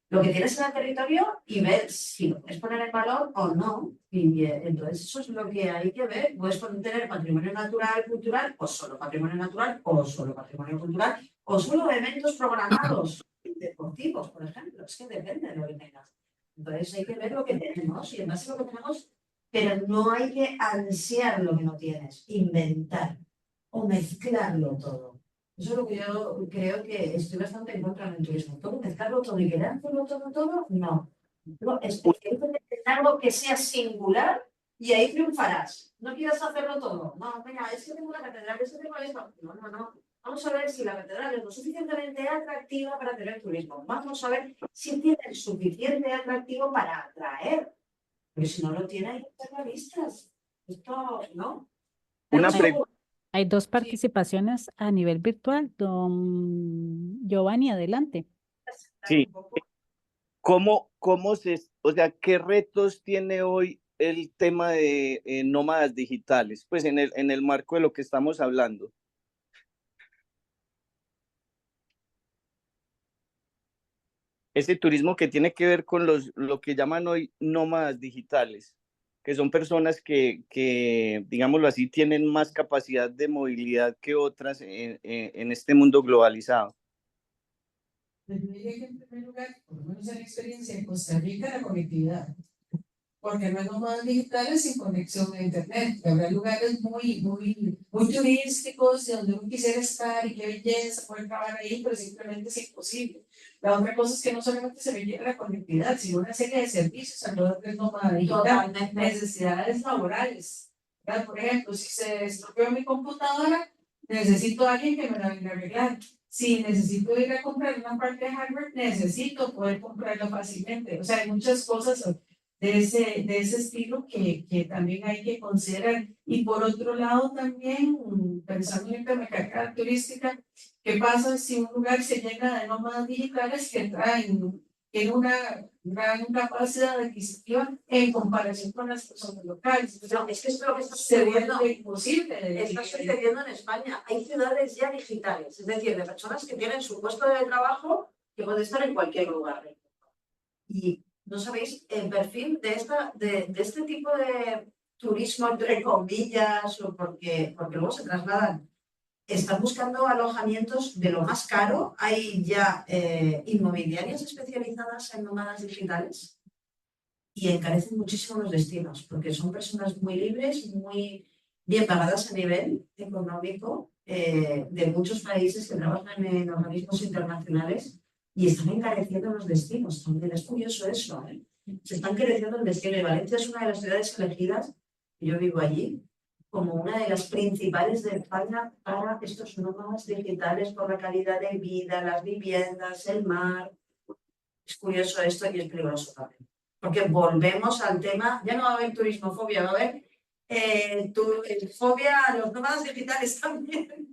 Lo que tienes en el territorio y ver si lo puedes poner en valor o no. Y entonces eso es lo que hay que ver. Puedes tener patrimonio natural, cultural, o solo patrimonio natural, o solo patrimonio cultural, o solo eventos programados deportivos, por ejemplo. Es que depende de lo que tengas. Entonces hay que ver lo que tenemos y en base a lo que tenemos... Pero no hay que ansiar lo que no tienes, inventar o mezclarlo todo. Eso es lo que yo creo que estoy bastante en contra del turismo. Todo mezclarlo todo y querer hacerlo todo, no. Es que hay que tener algo que sea singular y ahí triunfarás. No quieras hacerlo todo. No, mira, es que tengo una catedral, es que tengo esto. No. Vamos a ver si la catedral es lo suficientemente atractiva para tener turismo. Vamos a ver si tiene el suficiente atractivo para atraer. Pero si no lo tiene, hay que hacer revistas. Esto, ¿no? Una pregunta. Hay dos participaciones a nivel virtual. Don Giovanni, adelante. Sí. O sea, qué retos tiene hoy el tema de nómadas digitales? Pues en el marco de lo que estamos hablando. Ese turismo que tiene que ver con lo que llaman hoy nómadas digitales, que son personas que, digámoslo así, tienen más capacidad de movilidad que otras en este mundo globalizado. Pues yo diría que en primer lugar, por lo menos en la experiencia en Costa Rica, la conectividad. Porque no hay nómadas digitales sin conexión a internet. Habrá lugares muy turísticos donde uno quisiera estar y qué belleza poder trabajar ahí, pero simplemente es imposible. La otra cosa es que no solamente se requiere la conectividad, sino una serie de servicios alrededor del nómada digital, necesidades laborales. ¿Verdad? Por ejemplo, si se estropeó mi computadora, necesito a alguien que me la venga a arreglar. Si necesito ir a comprar una parte de hardware, necesito poder comprarla fácilmente. O sea, hay muchas cosas de ese estilo que también hay que considerar. Y por otro lado también, pensando en la carga turística, ¿qué pasa si un lugar se llena de nómadas digitales que tienen una gran capacidad adquisitiva en comparación con las personas locales? No, es que esto es lo que está sucediendo. Imposible. Está sucediendo en España. Hay ciudades ya digitales, es decir, de personas que tienen su puesto de trabajo que pueden estar en cualquier lugar. Y no sabéis el perfil de este tipo de turismo, entre comillas, o porque luego se trasladan. Están buscando alojamientos de lo más caro. Hay ya inmobiliarias especializadas en nómadas digitales y encarecen muchísimo los destinos porque son personas muy libres, muy bien pagadas a nivel económico de muchos países que trabajan en organismos internacionales y están encareciendo los destinos. También es curioso eso, ¿eh? Se está encareciendo el destino. Y Valencia es una de las ciudades elegidas, yo vivo allí, como una de las principales de España para estos nómadas digitales por la calidad de vida, las viviendas, el mar. Es curioso esto y es peligroso también. Porque volvemos al tema, ya no va a haber turismofobia, va a haber fobia a los nómadas digitales también.